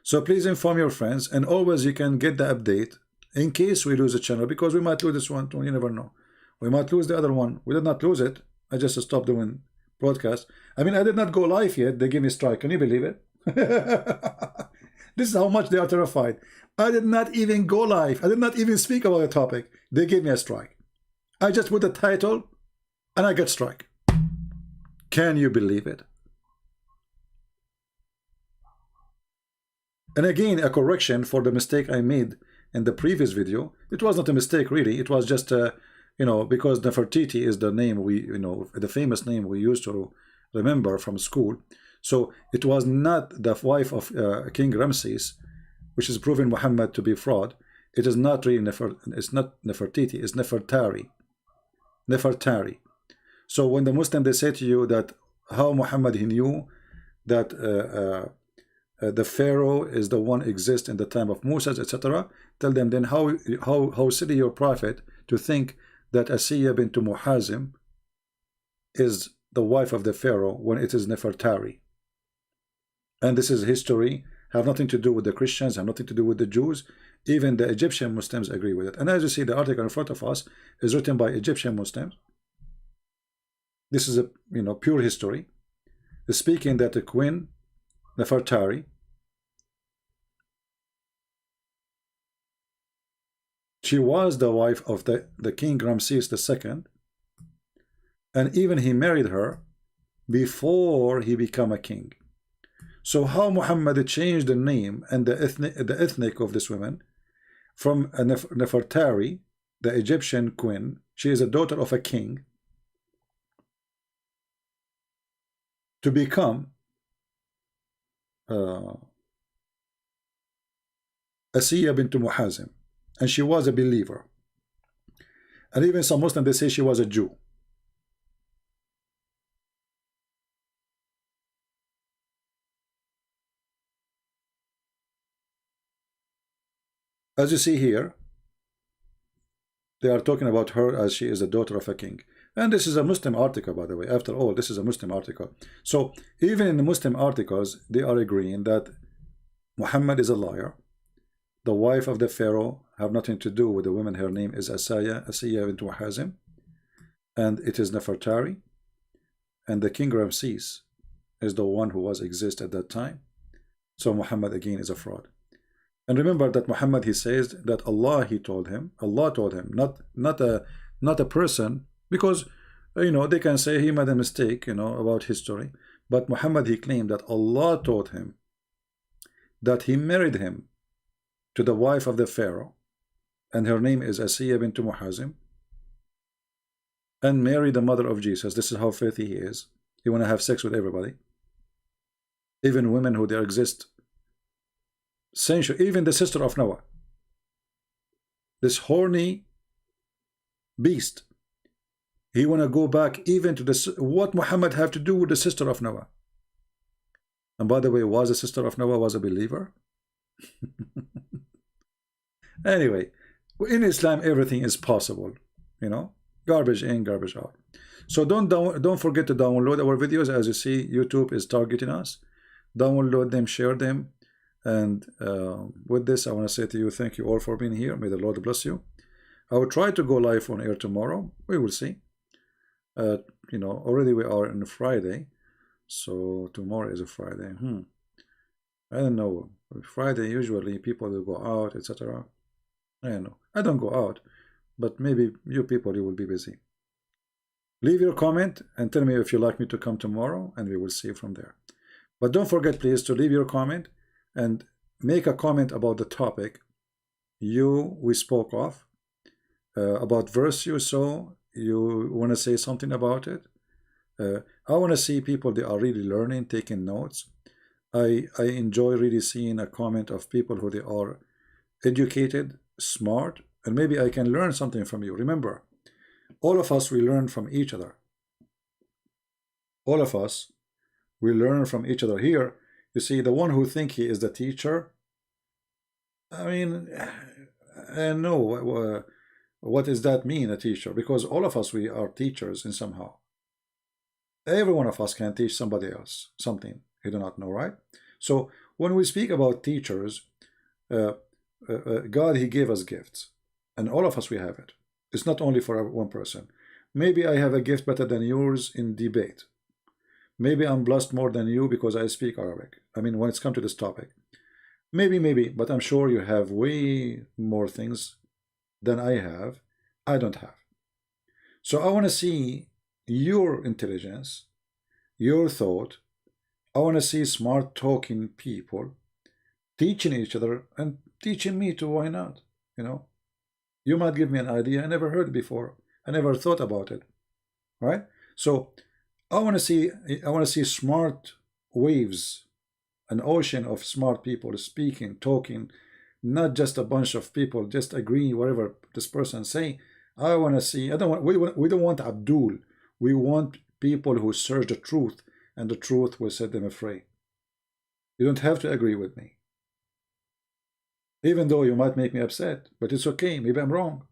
So please inform your friends. And always you can get the update in case we lose a channel. Because we might lose this one too. You never know. We might lose the other one. We did not lose it. I just stopped doing broadcast. I mean, I did not go live yet. They gave me a strike. Can you believe it? This is how much they are terrified. I did not even go live. I did not even speak about the topic. They gave me a strike. I just put the title and I get strike. Can you believe it? And again, a correction for the mistake I made in the previous video. It was not a mistake really. It was just you know, because Nefertiti is the name we, you know, the famous name we used to remember from school. So it was not the wife of King Ramses, which is proven Muhammad to be fraud. It is not really it's not Nefertiti, it's Nefertari. Nefertari. So when the Muslim they say to you that how Muhammad he knew that the Pharaoh is the one exist in the time of Moses, etc., tell them then how silly your prophet to think that Asiya bint Muhazim is the wife of the Pharaoh when it is Nefertari. And this is history, have nothing to do with the Christians, have nothing to do with the Jews. Even the Egyptian Muslims agree with it. And as you see, the article in front of us is written by Egyptian Muslims. This is a, you know, pure history, speaking that the Queen Nefertari, she was the wife of the King Ramses II, and even he married her before he became a king. So how Muhammad changed the name and the ethnic of this woman from a Nefertari, the Egyptian queen, she is a daughter of a king, to become Asiya bint Muhazim, and she was a believer. And even some Muslims they say she was a Jew. As you see here, they are talking about her as she is the daughter of a king. And this is a Muslim article, by the way. After all, this is a Muslim article. So even in the Muslim articles, they are agreeing that Muhammad is a liar. The wife of the Pharaoh have nothing to do with the woman. Her name is Asiya bint Muhazim, and it is Nefertari. And the King Ramses is the one who was exist at that time. So Muhammad again is a fraud. And remember that Muhammad, he says that Allah told him, not a person, because you know they can say he made a mistake, you know, about history. But Muhammad, he claimed that Allah taught him that he married him to the wife of the Pharaoh, and her name is Asiya bint Muhazim, and married the mother of Jesus. This is how filthy he is. He want to have sex with everybody, even women who there exist century, even the sister of Noah. This horny beast, he want to go back even to this. What Muhammad have to do with the sister of Noah? And by the way, was the sister of Noah was a believer? Anyway, in Islam, everything is possible. You know, garbage in, garbage out. So don't forget to download our videos. As you see, YouTube is targeting us. Download them, share them, and with this, I want to say to you, thank you all for being here. May the Lord bless you. I will try to go live on air tomorrow. We will see. You know, already we are on Friday, so tomorrow is a Friday. I don't know. Friday usually people will go out, etc. I don't know. I don't go out, but maybe you people, you will be busy. Leave your comment and tell me if you like me to come tomorrow, and we will see from there. But don't forget, please, to leave your comment and make a comment about the topic we spoke of, about verse you saw. You want to say something about it. I want to see people, they are really learning, taking notes. I enjoy really seeing a comment of people who they are educated, smart, and maybe I can learn something from you. Remember, all of us, we learn from each other. All of us, we learn from each other. Here, you see, the one who think he is the teacher, I mean, I know what does that mean, a teacher? Because all of us, we are teachers in somehow. Every one of us can teach somebody else something you do not know, right? So when we speak about teachers, God, he gave us gifts, and all of us, we have it. It's not only for one person. Maybe I have a gift better than yours in debate. Maybe I'm blessed more than you because I speak Arabic. I mean, when it's come to this topic, maybe, but I'm sure you have way more things than I have. I don't have. So I want to see your intelligence, your thought. I want to see smart talking people teaching each other and teaching me too. Why not? You know, you might give me an idea I never heard before. I never thought about it. Right? So I want to see smart waves, an ocean of smart people speaking, talking, not just a bunch of people just agree whatever this person say. I want to see. I don't want. We don't want Abdul. We want people who search the truth, and the truth will set them free. You don't have to agree with me, even though you might make me upset, but it's okay. Maybe I'm wrong,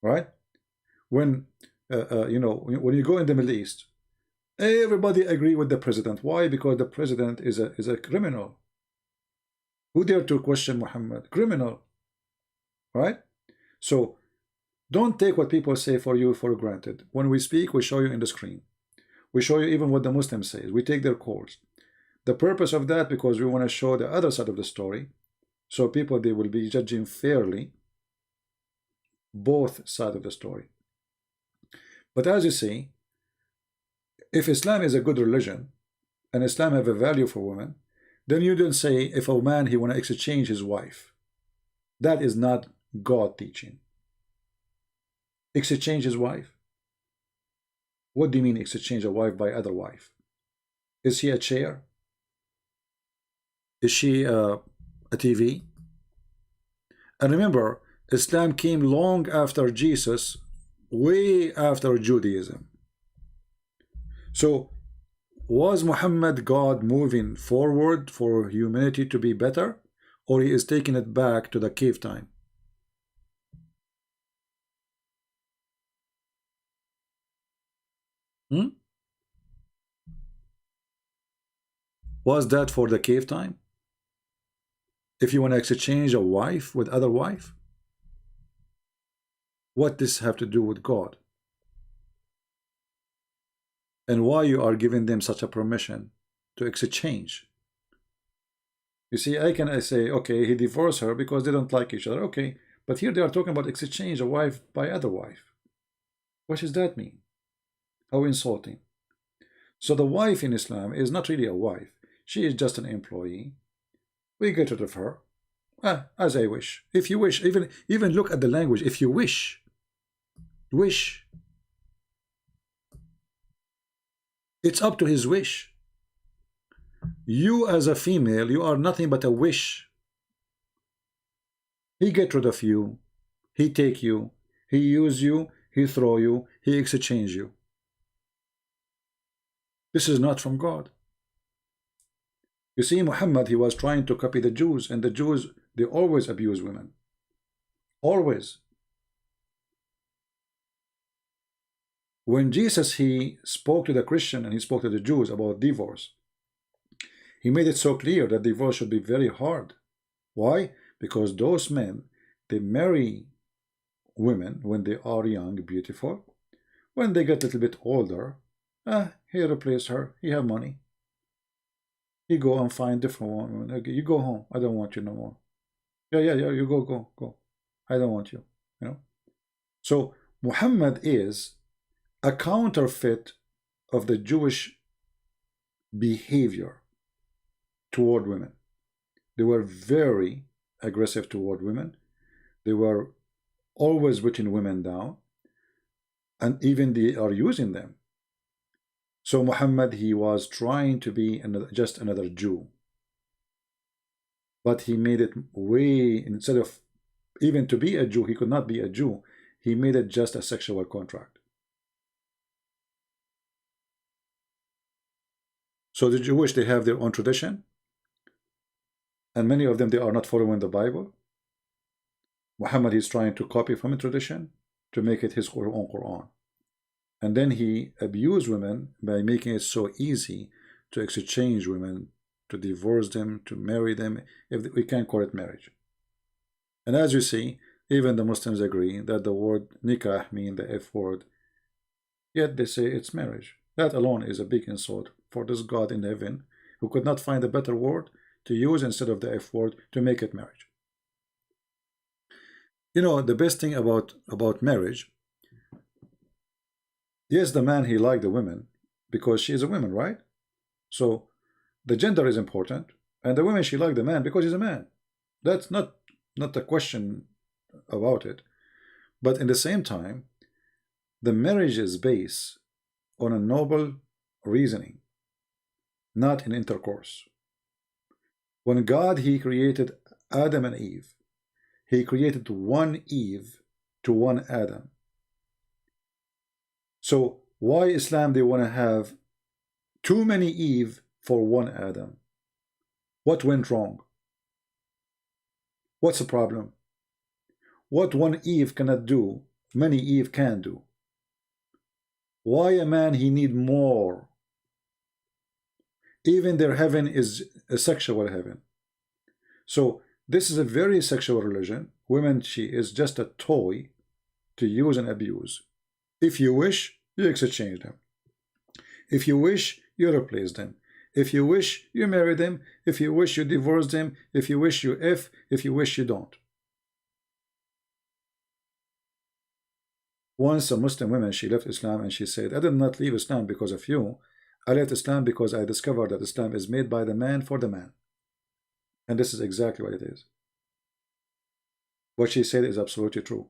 right? When you know, when you go in the Middle East, everybody agree with the president. Why? Because the president is a criminal. Who dare to question Muhammad? Criminal, right? So don't take what people say for you for granted. When we speak, we show you in the screen. We show you even what the Muslims say. We take their calls. The purpose of that, because we want to show the other side of the story, so people, they will be judging fairly both sides of the story. But as you see, if Islam is a good religion and Islam have a value for women, then you don't say if a man, he want to exchange his wife. That is not God teaching. Exchange his wife? What do you mean exchange a wife by other wife? Is she a chair? Is she a TV? And remember, Islam came long after Jesus, way after Judaism. So was Muhammad God moving forward for humanity to be better, or he is taking it back to the cave time? Was that for the cave time? If you want to exchange a wife with other wife? What does this have to do with God? And why you are giving them such a permission to exchange? You see, I say, okay, he divorced her because they don't like each other. Okay, but here they are talking about exchange a wife by other wife. What does that mean? How insulting. So the wife in Islam is not really a wife. She is just an employee. We get rid of her. As I wish. If you wish, even look at the language. If you wish. Wish. It's up to his wish. You as a female, you are nothing but a wish. He get rid of you. He take you. He use you. He throw you. He exchange you. This is not from God. You see, Muhammad, he was trying to copy the Jews, and the Jews, they always abuse women. Always. When Jesus, he spoke to the Christian and he spoke to the Jews about divorce, he made it so clear that divorce should be very hard. Why? Because those men, they marry women when they are young, beautiful. When they get a little bit older, he replace her, he have money. He go and find different woman. Okay, you go home. I don't want you no more. Yeah, you go. I don't want you. You know. So Muhammad is a counterfeit of the Jewish behavior toward women. They were very aggressive toward women. They were always putting women down, and even they are using them. So Muhammad, he was trying to be just another Jew, but he made it way, instead of even to be a Jew, he could not be a Jew. He made it just a sexual contract. So the Jewish, they have their own tradition, and many of them, they are not following the Bible. Muhammad is trying to copy from a tradition to make it his own Quran. And then he abused women by making it so easy to exchange women, to divorce them, to marry them, if we can't call it marriage. And as you see, even the Muslims agree that the word nikah means the F word, yet they say it's marriage. That alone is a big insult for this God in heaven who could not find a better word to use instead of the F word to make it marriage. You know, the best thing about marriage, yes, the man, he liked the woman because she is a woman, right? So the gender is important, and the woman, she liked the man because he's a man. That's not a question about it. But in the same time, the marriage is based on a noble reasoning, not in intercourse. When God, he created Adam and Eve, he created one Eve to one Adam. So why Islam, they want to have too many Eve for one Adam? What went wrong? What's the problem? What one Eve cannot do, many Eve can do. Why a man, he need more? Even their heaven is a sexual heaven. So this is a very sexual religion. Women, she is just a toy to use and abuse. If you wish, you exchange them. If you wish, you replace them. If you wish, you marry them. If you wish, you divorce them. If you wish, you if you wish, you don't. Once a Muslim woman, she left Islam and she said, I did not leave Islam because of you. I left Islam because I discovered that Islam is made by the man for the man. And this is exactly what it is. What she said is absolutely true.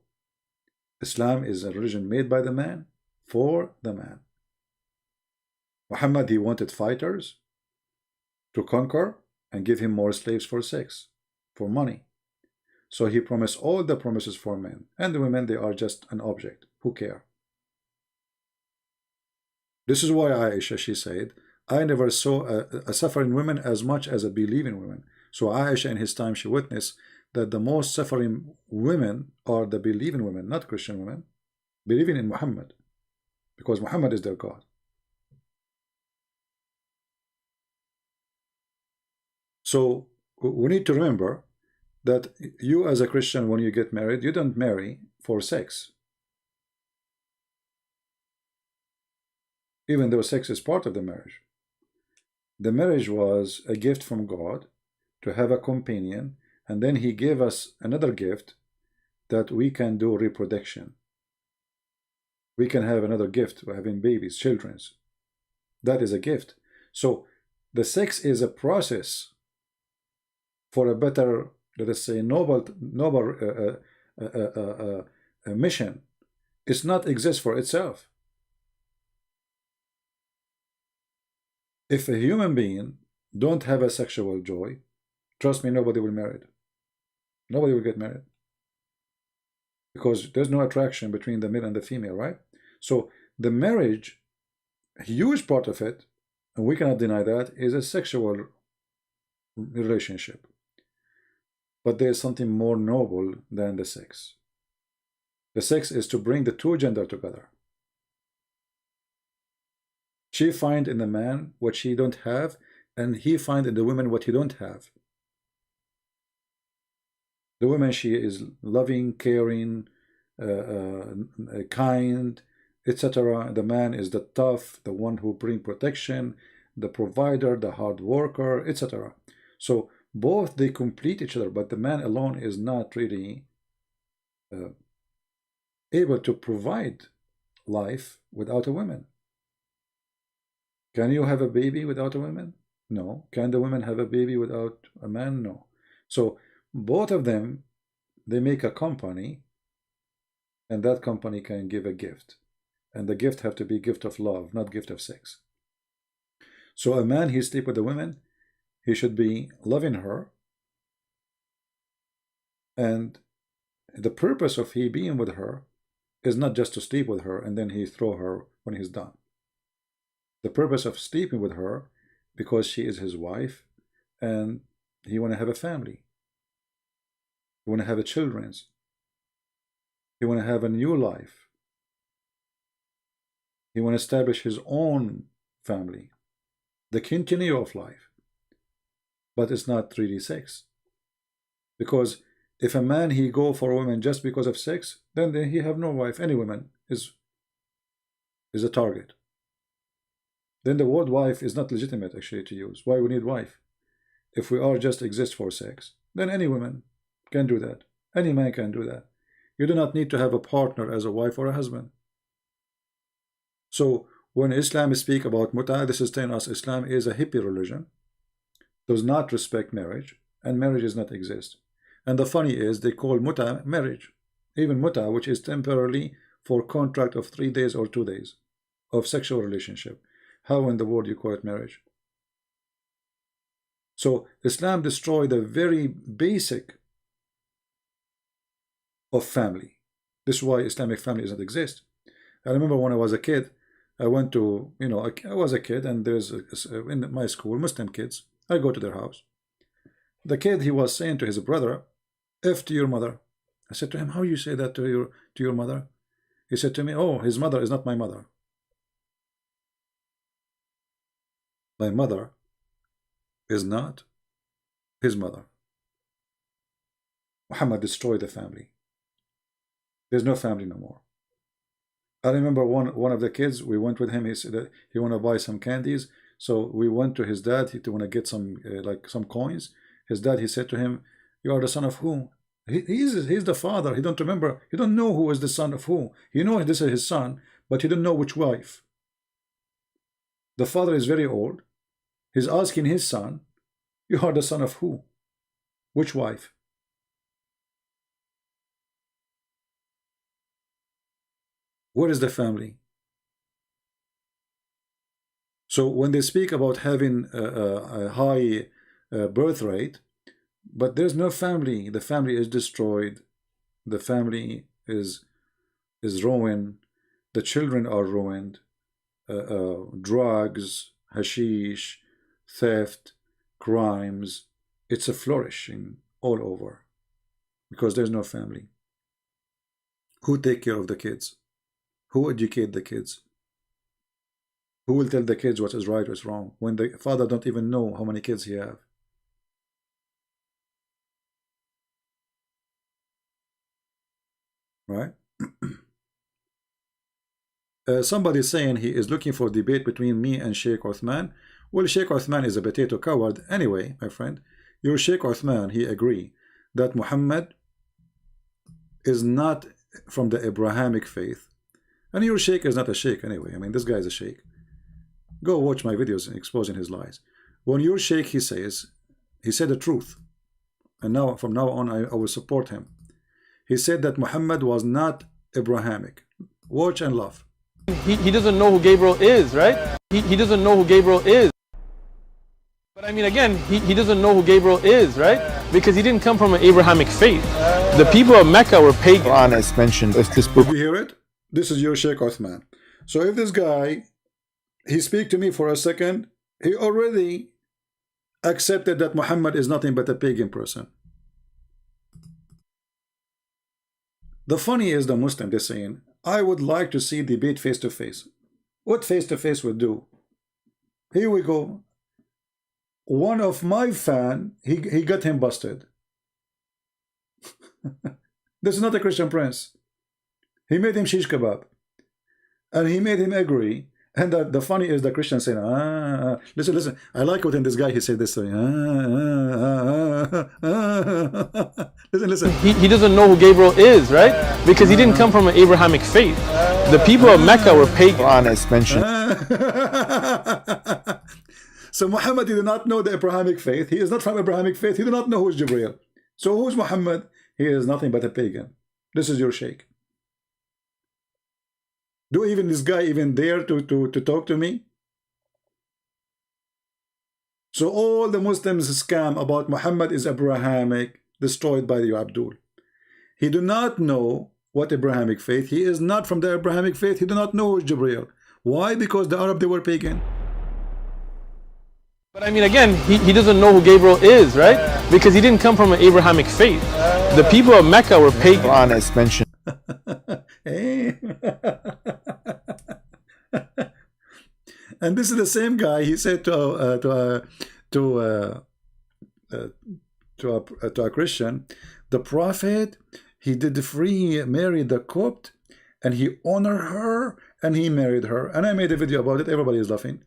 Islam is a religion made by the man for the man. Muhammad, he wanted fighters to conquer and give him more slaves for sex, for money. So he promised all the promises for men, and the women, they are just an object. Who care? This is why Aisha, she said, I never saw a suffering woman as much as a believing woman. So Aisha, in his time, she witnessed that the most suffering women are the believing women, not Christian women, believing in Muhammad, because Muhammad is their God. So we need to remember that you, as a Christian, when you get married, you don't marry for sex. Even though sex is part of the marriage. The marriage was a gift from God to have a companion, and then he gave us another gift that we can do reproduction. We can have another gift, we're having babies, children. That is a gift. So the sex is a process for a better, let us say, noble mission. It's not exist for itself. If a human being don't have a sexual joy, trust me, nobody will marry. Nobody will get married. Because there's no attraction between the male and the female, right? So the marriage, a huge part of it, and we cannot deny that, is a sexual relationship. But there is something more noble than the sex. The sex is to bring the two genders together. She find in the man what she don't have, and he find in the woman what he don't have. The woman, she is loving, caring, kind, etc. The man is the tough, the one who bring protection, the provider, the hard worker, etc. So both they complete each other, but the man alone is not really able to provide life without a woman. Can you have a baby without a woman? No. Can the woman have a baby without a man? No. So both of them, they make a company, and that company can give a gift, and the gift have to be gift of love, not gift of sex. So a man, he sleep with a woman, he should be loving her, and the purpose of he being with her is not just to sleep with her and then he throw her when he's done. The purpose of sleeping with her, because she is his wife, and he want to have a family. He want to have a children. He want to have a new life. He want to establish his own family, the continue of life. But it's not really sex. Because if a man, he go for a woman just because of sex, then he have no wife. Any woman is a target. Then the word wife is not legitimate actually to use. Why we need wife? If we are just exist for sex, then any woman can do that. Any man can do that. You do not need to have a partner as a wife or a husband. So when Islam speak about muta, this is telling us Islam is a hippie religion, does not respect marriage, and marriage does not exist. And the funny is they call muta marriage, even muta, which is temporarily for contract of 3 days or 2 days of sexual relationship. How in the world you call it marriage? So Islam destroyed the very basic of family. This is why Islamic family doesn't exist. I remember when I was a kid, I went to, I was a kid, and there's in my school, Muslim kids, I go to their house. The kid, he was saying to his brother, F to your mother. I said to him, how you say that to your mother? He said to me, oh, his mother is not my mother. My mother is not his mother. Muhammad destroyed the family. There's no family no more. I remember one of the kids, we went with him, he said that he want to buy some candies. So we went to his dad to want to get some some coins. His dad, he said to him, you are the son of who? He's the father. He don't remember. He don't know who is the son of who. He know this is his son, but he don't know which wife. The father is very old. He's asking his son, you are the son of who? Which wife? Where is the family? So when they speak about having a high birth rate, but there's no family, the family is destroyed, the family is ruined, the children are ruined, drugs, hashish, theft, crimes, it's a flourishing all over because there's no family. Who take care of the kids? Who educate the kids? Who will tell the kids what is right, what's wrong, when the father don't even know how many kids he have? Right? Somebody is saying he is looking for debate between me and Sheikh Uthman. Well, Sheikh Uthman is a potato coward anyway, my friend. Your Sheikh Uthman, he agree that Muhammad is not from the Abrahamic faith, and your Sheikh is not a Sheikh anyway. I mean, this guy is a Sheikh. Go watch my videos exposing his lies. When your Sheikh, he says, he said the truth, and now from now on I will support him. He said that Muhammad was not Abrahamic. Watch and laugh. He doesn't know who Gabriel is, right? He doesn't know who Gabriel is. But I mean, again, he doesn't know who Gabriel is, right? Because he didn't come from an Abrahamic faith. The people of Mecca were pagan. Quran is mentioned. If this book, you hear it? This is your Sheikh Uthman. So if this guy, he speak to me for a second, he already accepted that Muhammad is nothing but a pagan person. The funny is the Muslim, they're saying, I would like to see debate face to face. What face to face would do? Here we go. One of my fan, he got him busted. This is not a Christian prince. He made him shish kebab. And he made him agree. And the funny is the Christian saying, listen, I like what in this guy he said this thing. Listen. He doesn't know who Gabriel is, right? Because he didn't come from an Abrahamic faith. The people of Mecca were pagan. Quran is mentioned. So Muhammad did not know the Abrahamic faith. He is not from Abrahamic faith. He did not know who is Jibreel. So who's Muhammad? He is nothing but a pagan. This is your sheikh. Do even this guy even dare to talk to me? So all the Muslims scam about Muhammad is Abrahamic, destroyed by the Abdul. He do not know what Abrahamic faith. He is not from the Abrahamic faith. He do not know Jibreel. Why? Because the Arab, they were pagan. But I mean, again, he doesn't know who Gabriel is, right? Because he didn't come from an Abrahamic faith. The people of Mecca were pagan. Quran is mentioned. And this is the same guy. He said to a Christian, the Prophet, he did free Mary the Copt, and he honored her, and he married her. And I made a video about it. Everybody is laughing.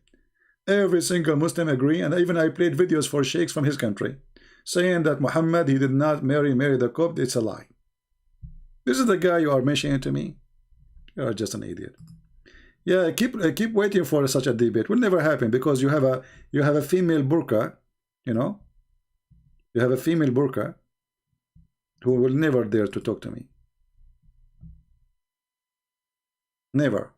Every single Muslim agree, and even I played videos for sheikhs from his country saying that Muhammad, he did not marry Mary the Copt. It's a lie. This is the guy you are mentioning to me. You are just an idiot. Yeah, keep waiting for such a debate. Will never happen because you have a female burqa, you know. You have a female burqa who will never dare to talk to me. Never.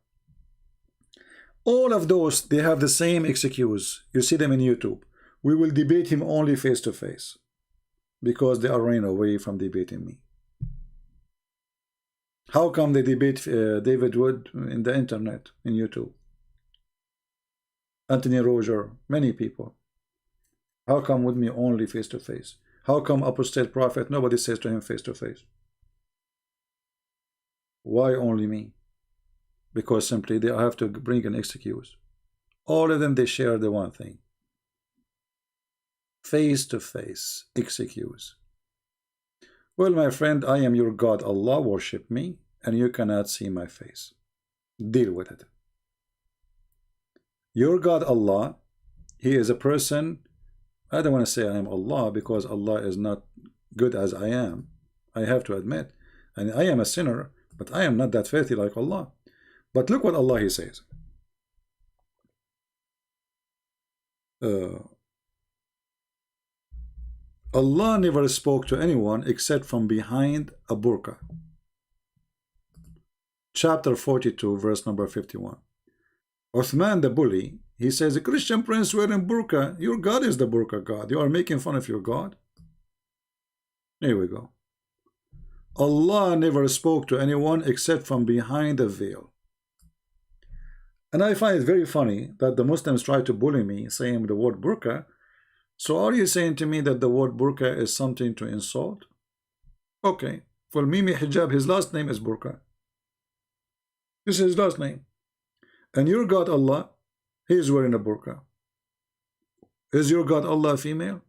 All of those, they have the same excuse. You see them in YouTube. We will debate him only face to face because they are running away from debating me. How come they debate David Wood in the internet, in YouTube? Anthony Roger, many people. How come with me only face to face? How come apostate prophet, nobody says to him face to face? Why only me? Because simply they have to bring an excuse. All of them, they share the one thing. Face to face excuse. Well, my friend, I am your God. Allah, worship me, and you cannot see my face. Deal with it. Your God, Allah, He is a person. I don't want to say I am Allah because Allah is not good as I am. I have to admit. And I am a sinner, but I am not that filthy like Allah. But look what Allah He says. Allah never spoke to anyone except from behind a burqa. Chapter 42, verse number 51. Uthman the bully, he says, a Christian prince wearing burqa, your God is the burqa God. You are making fun of your God. Here we go. Allah never spoke to anyone except from behind a veil. And I find it very funny that the Muslims try to bully me saying the word burqa. So are you saying to me that the word burqa is something to insult? Okay. For Mimi Hijab, his last name is burqa. This is his last name. And your God Allah, he is wearing a burqa. Is your God Allah female?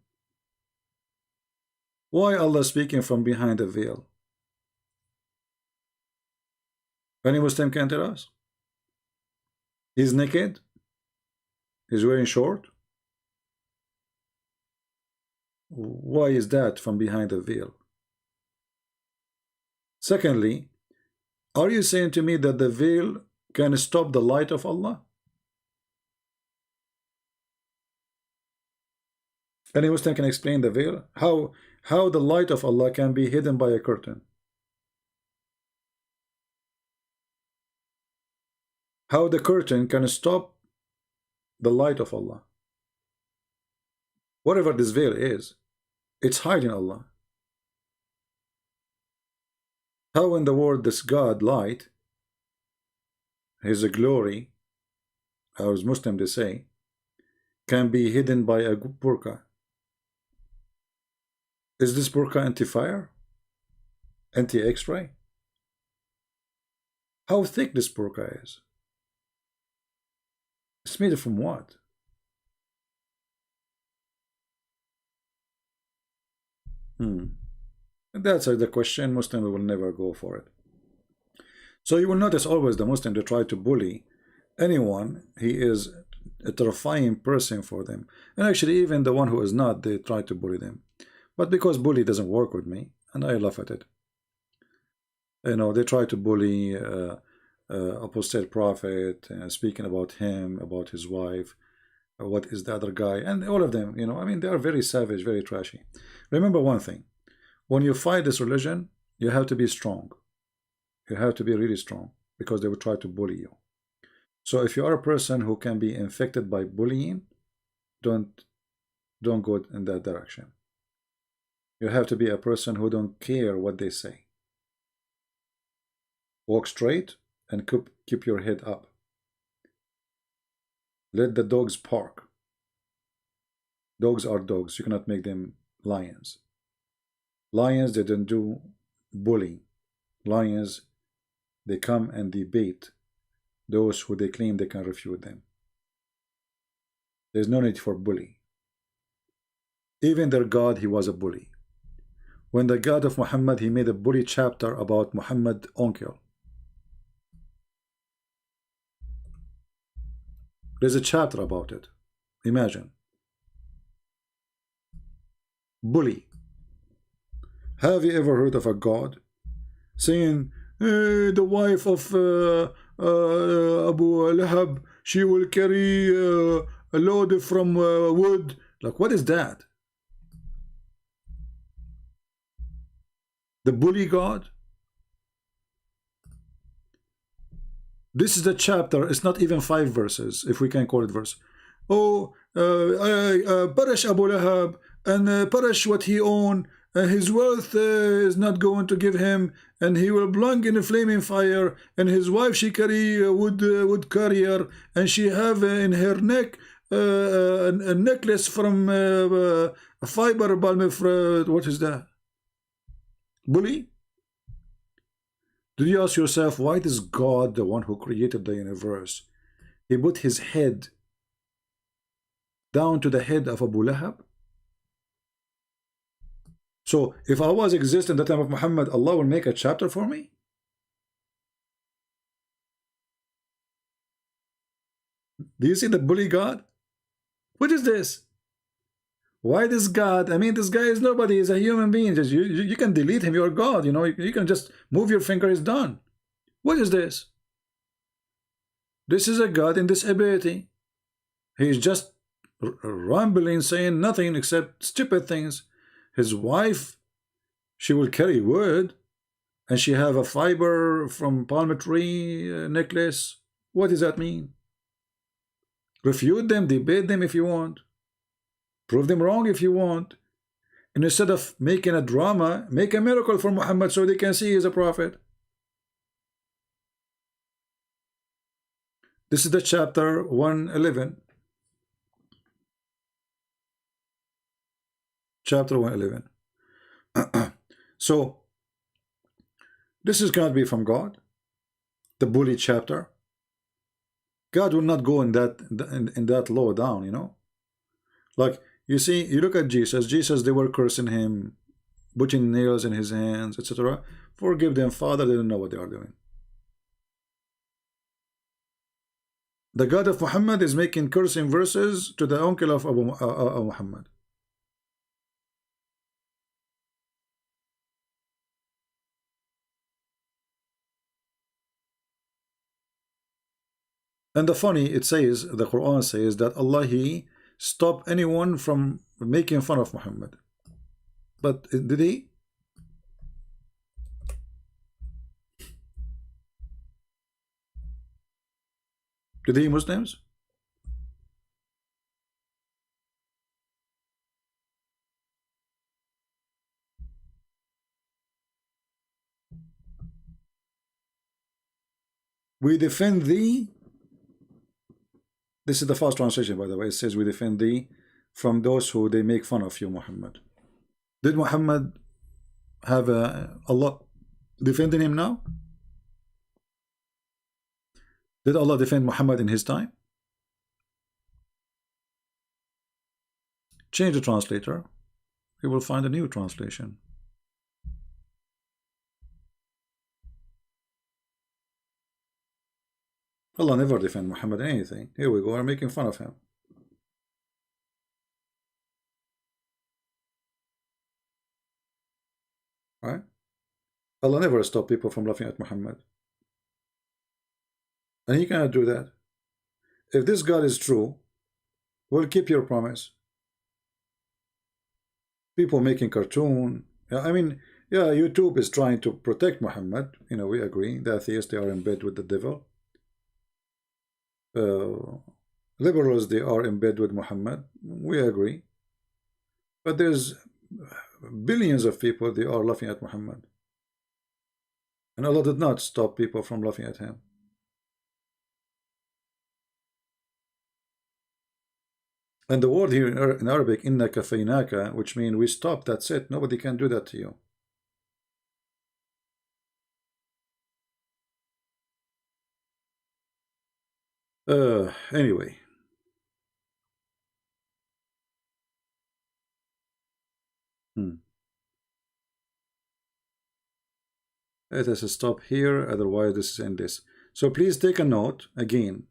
Why Allah speaking from behind a veil? Any Muslim can tell us? He's naked? He's wearing short? Why is that from behind a veil? Secondly, are you saying to me that the veil can stop the light of Allah? Any Muslim can explain the veil? How the light of Allah can be hidden by a curtain? How the curtain can stop the light of Allah? Whatever this veil is, it's hiding Allah. How in the world this God light, His glory, as Muslims they say, can be hidden by a burqa? Is this burqa anti-fire? Anti-X-ray? How thick this burqa is? It's made from what? That's the question. Muslim will never go for it. So you will notice always the Muslim, they try to bully anyone. He is a terrifying person for them. And actually even the one who is not, they try to bully them. But because bully doesn't work with me, and I laugh at it. You know, they try to bully apostate prophet, speaking about him, about his wife, what is the other guy, and all of them, you know, I mean, they are very savage, very trashy. Remember one thing, when you fight this religion, you have to be strong. You have to be really strong, because they will try to bully you. So if you are a person who can be infected by bullying, don't go in that direction. You have to be a person who don't care what they say. Walk straight and keep your head up. Let the dogs bark. Dogs are dogs. You cannot make them lions. Lions, they don't do bullying. Lions, they come and debate those who they claim they can refute them. There's no need for bully. Even their God, he was a bully. When the God of Muhammad, he made a bully chapter about Muhammad uncle. There's a chapter about it. Imagine. Bully. Have you ever heard of a God saying, the wife of Abu Lahab, she will carry a load from wood? Like, what is that? The bully God? This is the chapter. It's not even 5 verses, if we can call it verse. Oh, Parash Abu Lahab, and Parash what he owned, his wealth is not going to give him, and he will plunge in a flaming fire, and his wife, she carry a wood carrier, and she have in her neck a necklace from a fiber palm fruit. What is that? Bully? Did you ask yourself, why does God, the one who created the universe, he put his head down to the head of Abu Lahab? So if I was exist in the time of Muhammad, Allah will make a chapter for me? Do you see the bully God? What is this? Why this God? I mean, this guy is nobody. He's a human being. Just you can delete him. You're God. You know, you can just move your finger. It's done. What is this? This is a God in disability. He's just rambling, saying nothing except stupid things. His wife, she will carry wood, and she have a fiber from palm tree necklace. What does that mean? Refute them, debate them if you want. Prove them wrong if you want. And instead of making a drama, make a miracle for Muhammad so they can see he's a prophet. This is the chapter 111. Chapter 111. So, this is going to be from God. The bully chapter. God will not go in that low down, you know. Like, you see, you look at Jesus. Jesus, they were cursing him, putting nails in his hands, etc. Forgive them, Father, they don't know what they are doing. The God of Muhammad is making cursing verses to the uncle of Abu Muhammad. And the funny, it says, the Quran says that Allah, he stopped anyone from making fun of Muhammad. But did he? Did he, Muslims? We defend thee. This is the first translation, by the way. It says, we defend thee from those who they make fun of you, Muhammad. Did Muhammad have Allah defending him now? Did Allah defend Muhammad in his time? Change the translator. You will find a new translation. Allah never defend Muhammad in anything. Here we go, we're making fun of him. Right? Allah never stopped people from laughing at Muhammad. And he cannot do that. If this God is true, we'll keep your promise. People making cartoon. I mean, yeah, YouTube is trying to protect Muhammad. You know, we agree. The atheists, they are in bed with the devil. Liberals, they are in bed with Muhammad. We agree. But there's billions of people, they are laughing at Muhammad. And Allah did not stop people from laughing at him. And the word here in Arabic, inna kafaynaka, which means we stop, that's it. Nobody can do that to you. Anyway. Let us stop here, otherwise this is in this. So please take a note again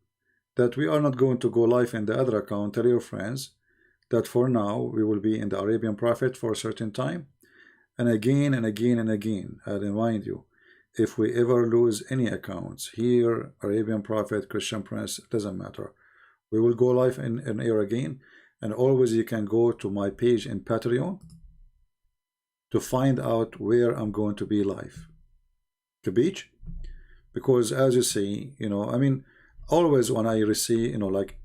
that we are not going to go live in the other account. Tell your friends that for now we will be in the Arabian Prophet for a certain time. And again and again and again, I remind you, if we ever lose any accounts here, Arabian Prophet, Christian Prince, doesn't matter. We will go live in air again. And always you can go to my page in Patreon to find out where I'm going to be live. The beach, because as you see, you know, I mean, always when I receive, you know, like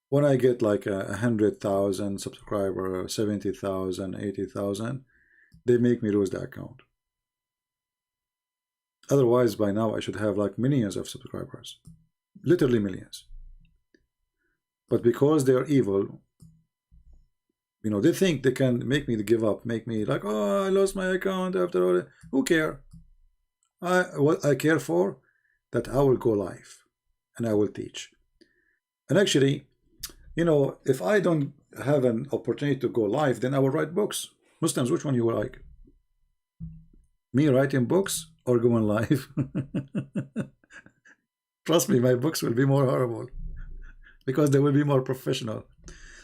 when I get like 100,000 subscribers, 70,000, 80,000, they make me lose the account. Otherwise, by now I should have like millions of subscribers, literally millions. But because they are evil, you know, they think they can make me give up, make me like, oh, I lost my account after all. Who care? What I care for, that I will go live and I will teach. And actually, you know, if I don't have an opportunity to go live, then I will write books. Muslims, which one you will like? Me writing books or going live? Trust me, my books will be more horrible because they will be more professional.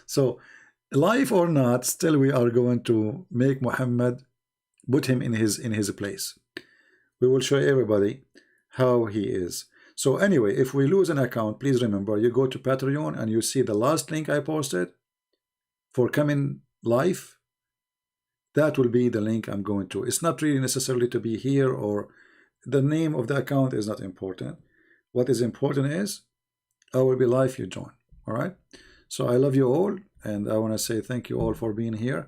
So live or not, still we are going to make Muhammad, put him in his place. We will show everybody how he is. So anyway, if we lose an account, please remember, you go to Patreon and you see the last link I posted for coming live. That will be the link I'm going to. It's not really necessarily to be here, or the name of the account is not important. What is important is I will be live, you join. All right. So I love you all, and I want to say thank you all for being here,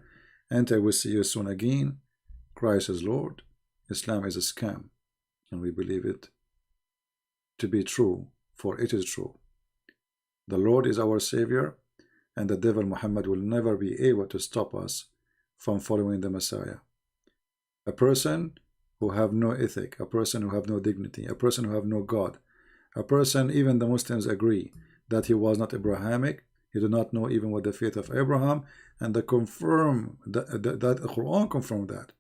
and I will see you soon again. Christ is Lord. Islam is a scam, and we believe it to be true, for it is true. The Lord is our Savior, and the devil Muhammad will never be able to stop us from following the Messiah. A person who have no ethic, a person who have no dignity, a person who have no God, a person, even the Muslims agree that he was not Abrahamic, he did not know even what the faith of Abraham, and the Quran confirmed that.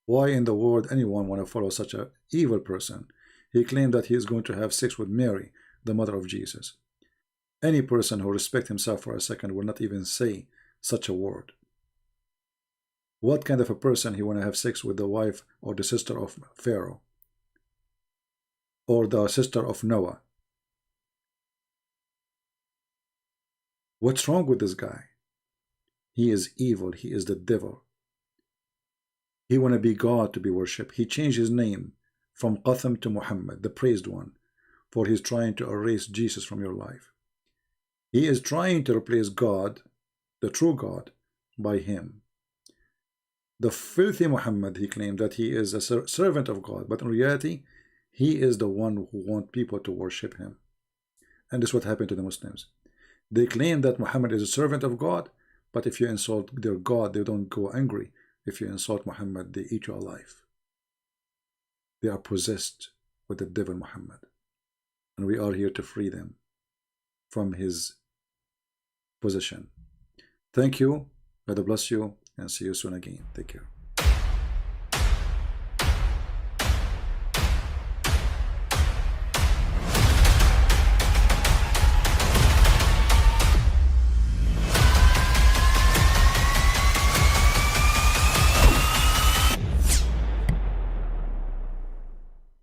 Why in the world anyone want to follow such an evil person? He claimed that he is going to have sex with Mary, the mother of Jesus. Any person who respects himself for a second will not even say such a word. What kind of a person he want to have sex with the wife or the sister of Pharaoh? Or the sister of Noah? What's wrong with this guy? He is evil. He is the devil. He want to be God to be worshipped. He changed his name from Qatham to Muhammad, the praised one, for he's trying to erase Jesus from your life. He is trying to replace God, the true God, by him. The filthy Muhammad, he claimed that he is a servant of God, but in reality, he is the one who wants people to worship him. And this is what happened to the Muslims. They claim that Muhammad is a servant of God, But if you insult their God, they don't go angry. If you insult Muhammad, they eat you alive. They are possessed with the devil Muhammad. And we are here to free them from his possession. Thank you. God bless you, and see you soon again. Take care.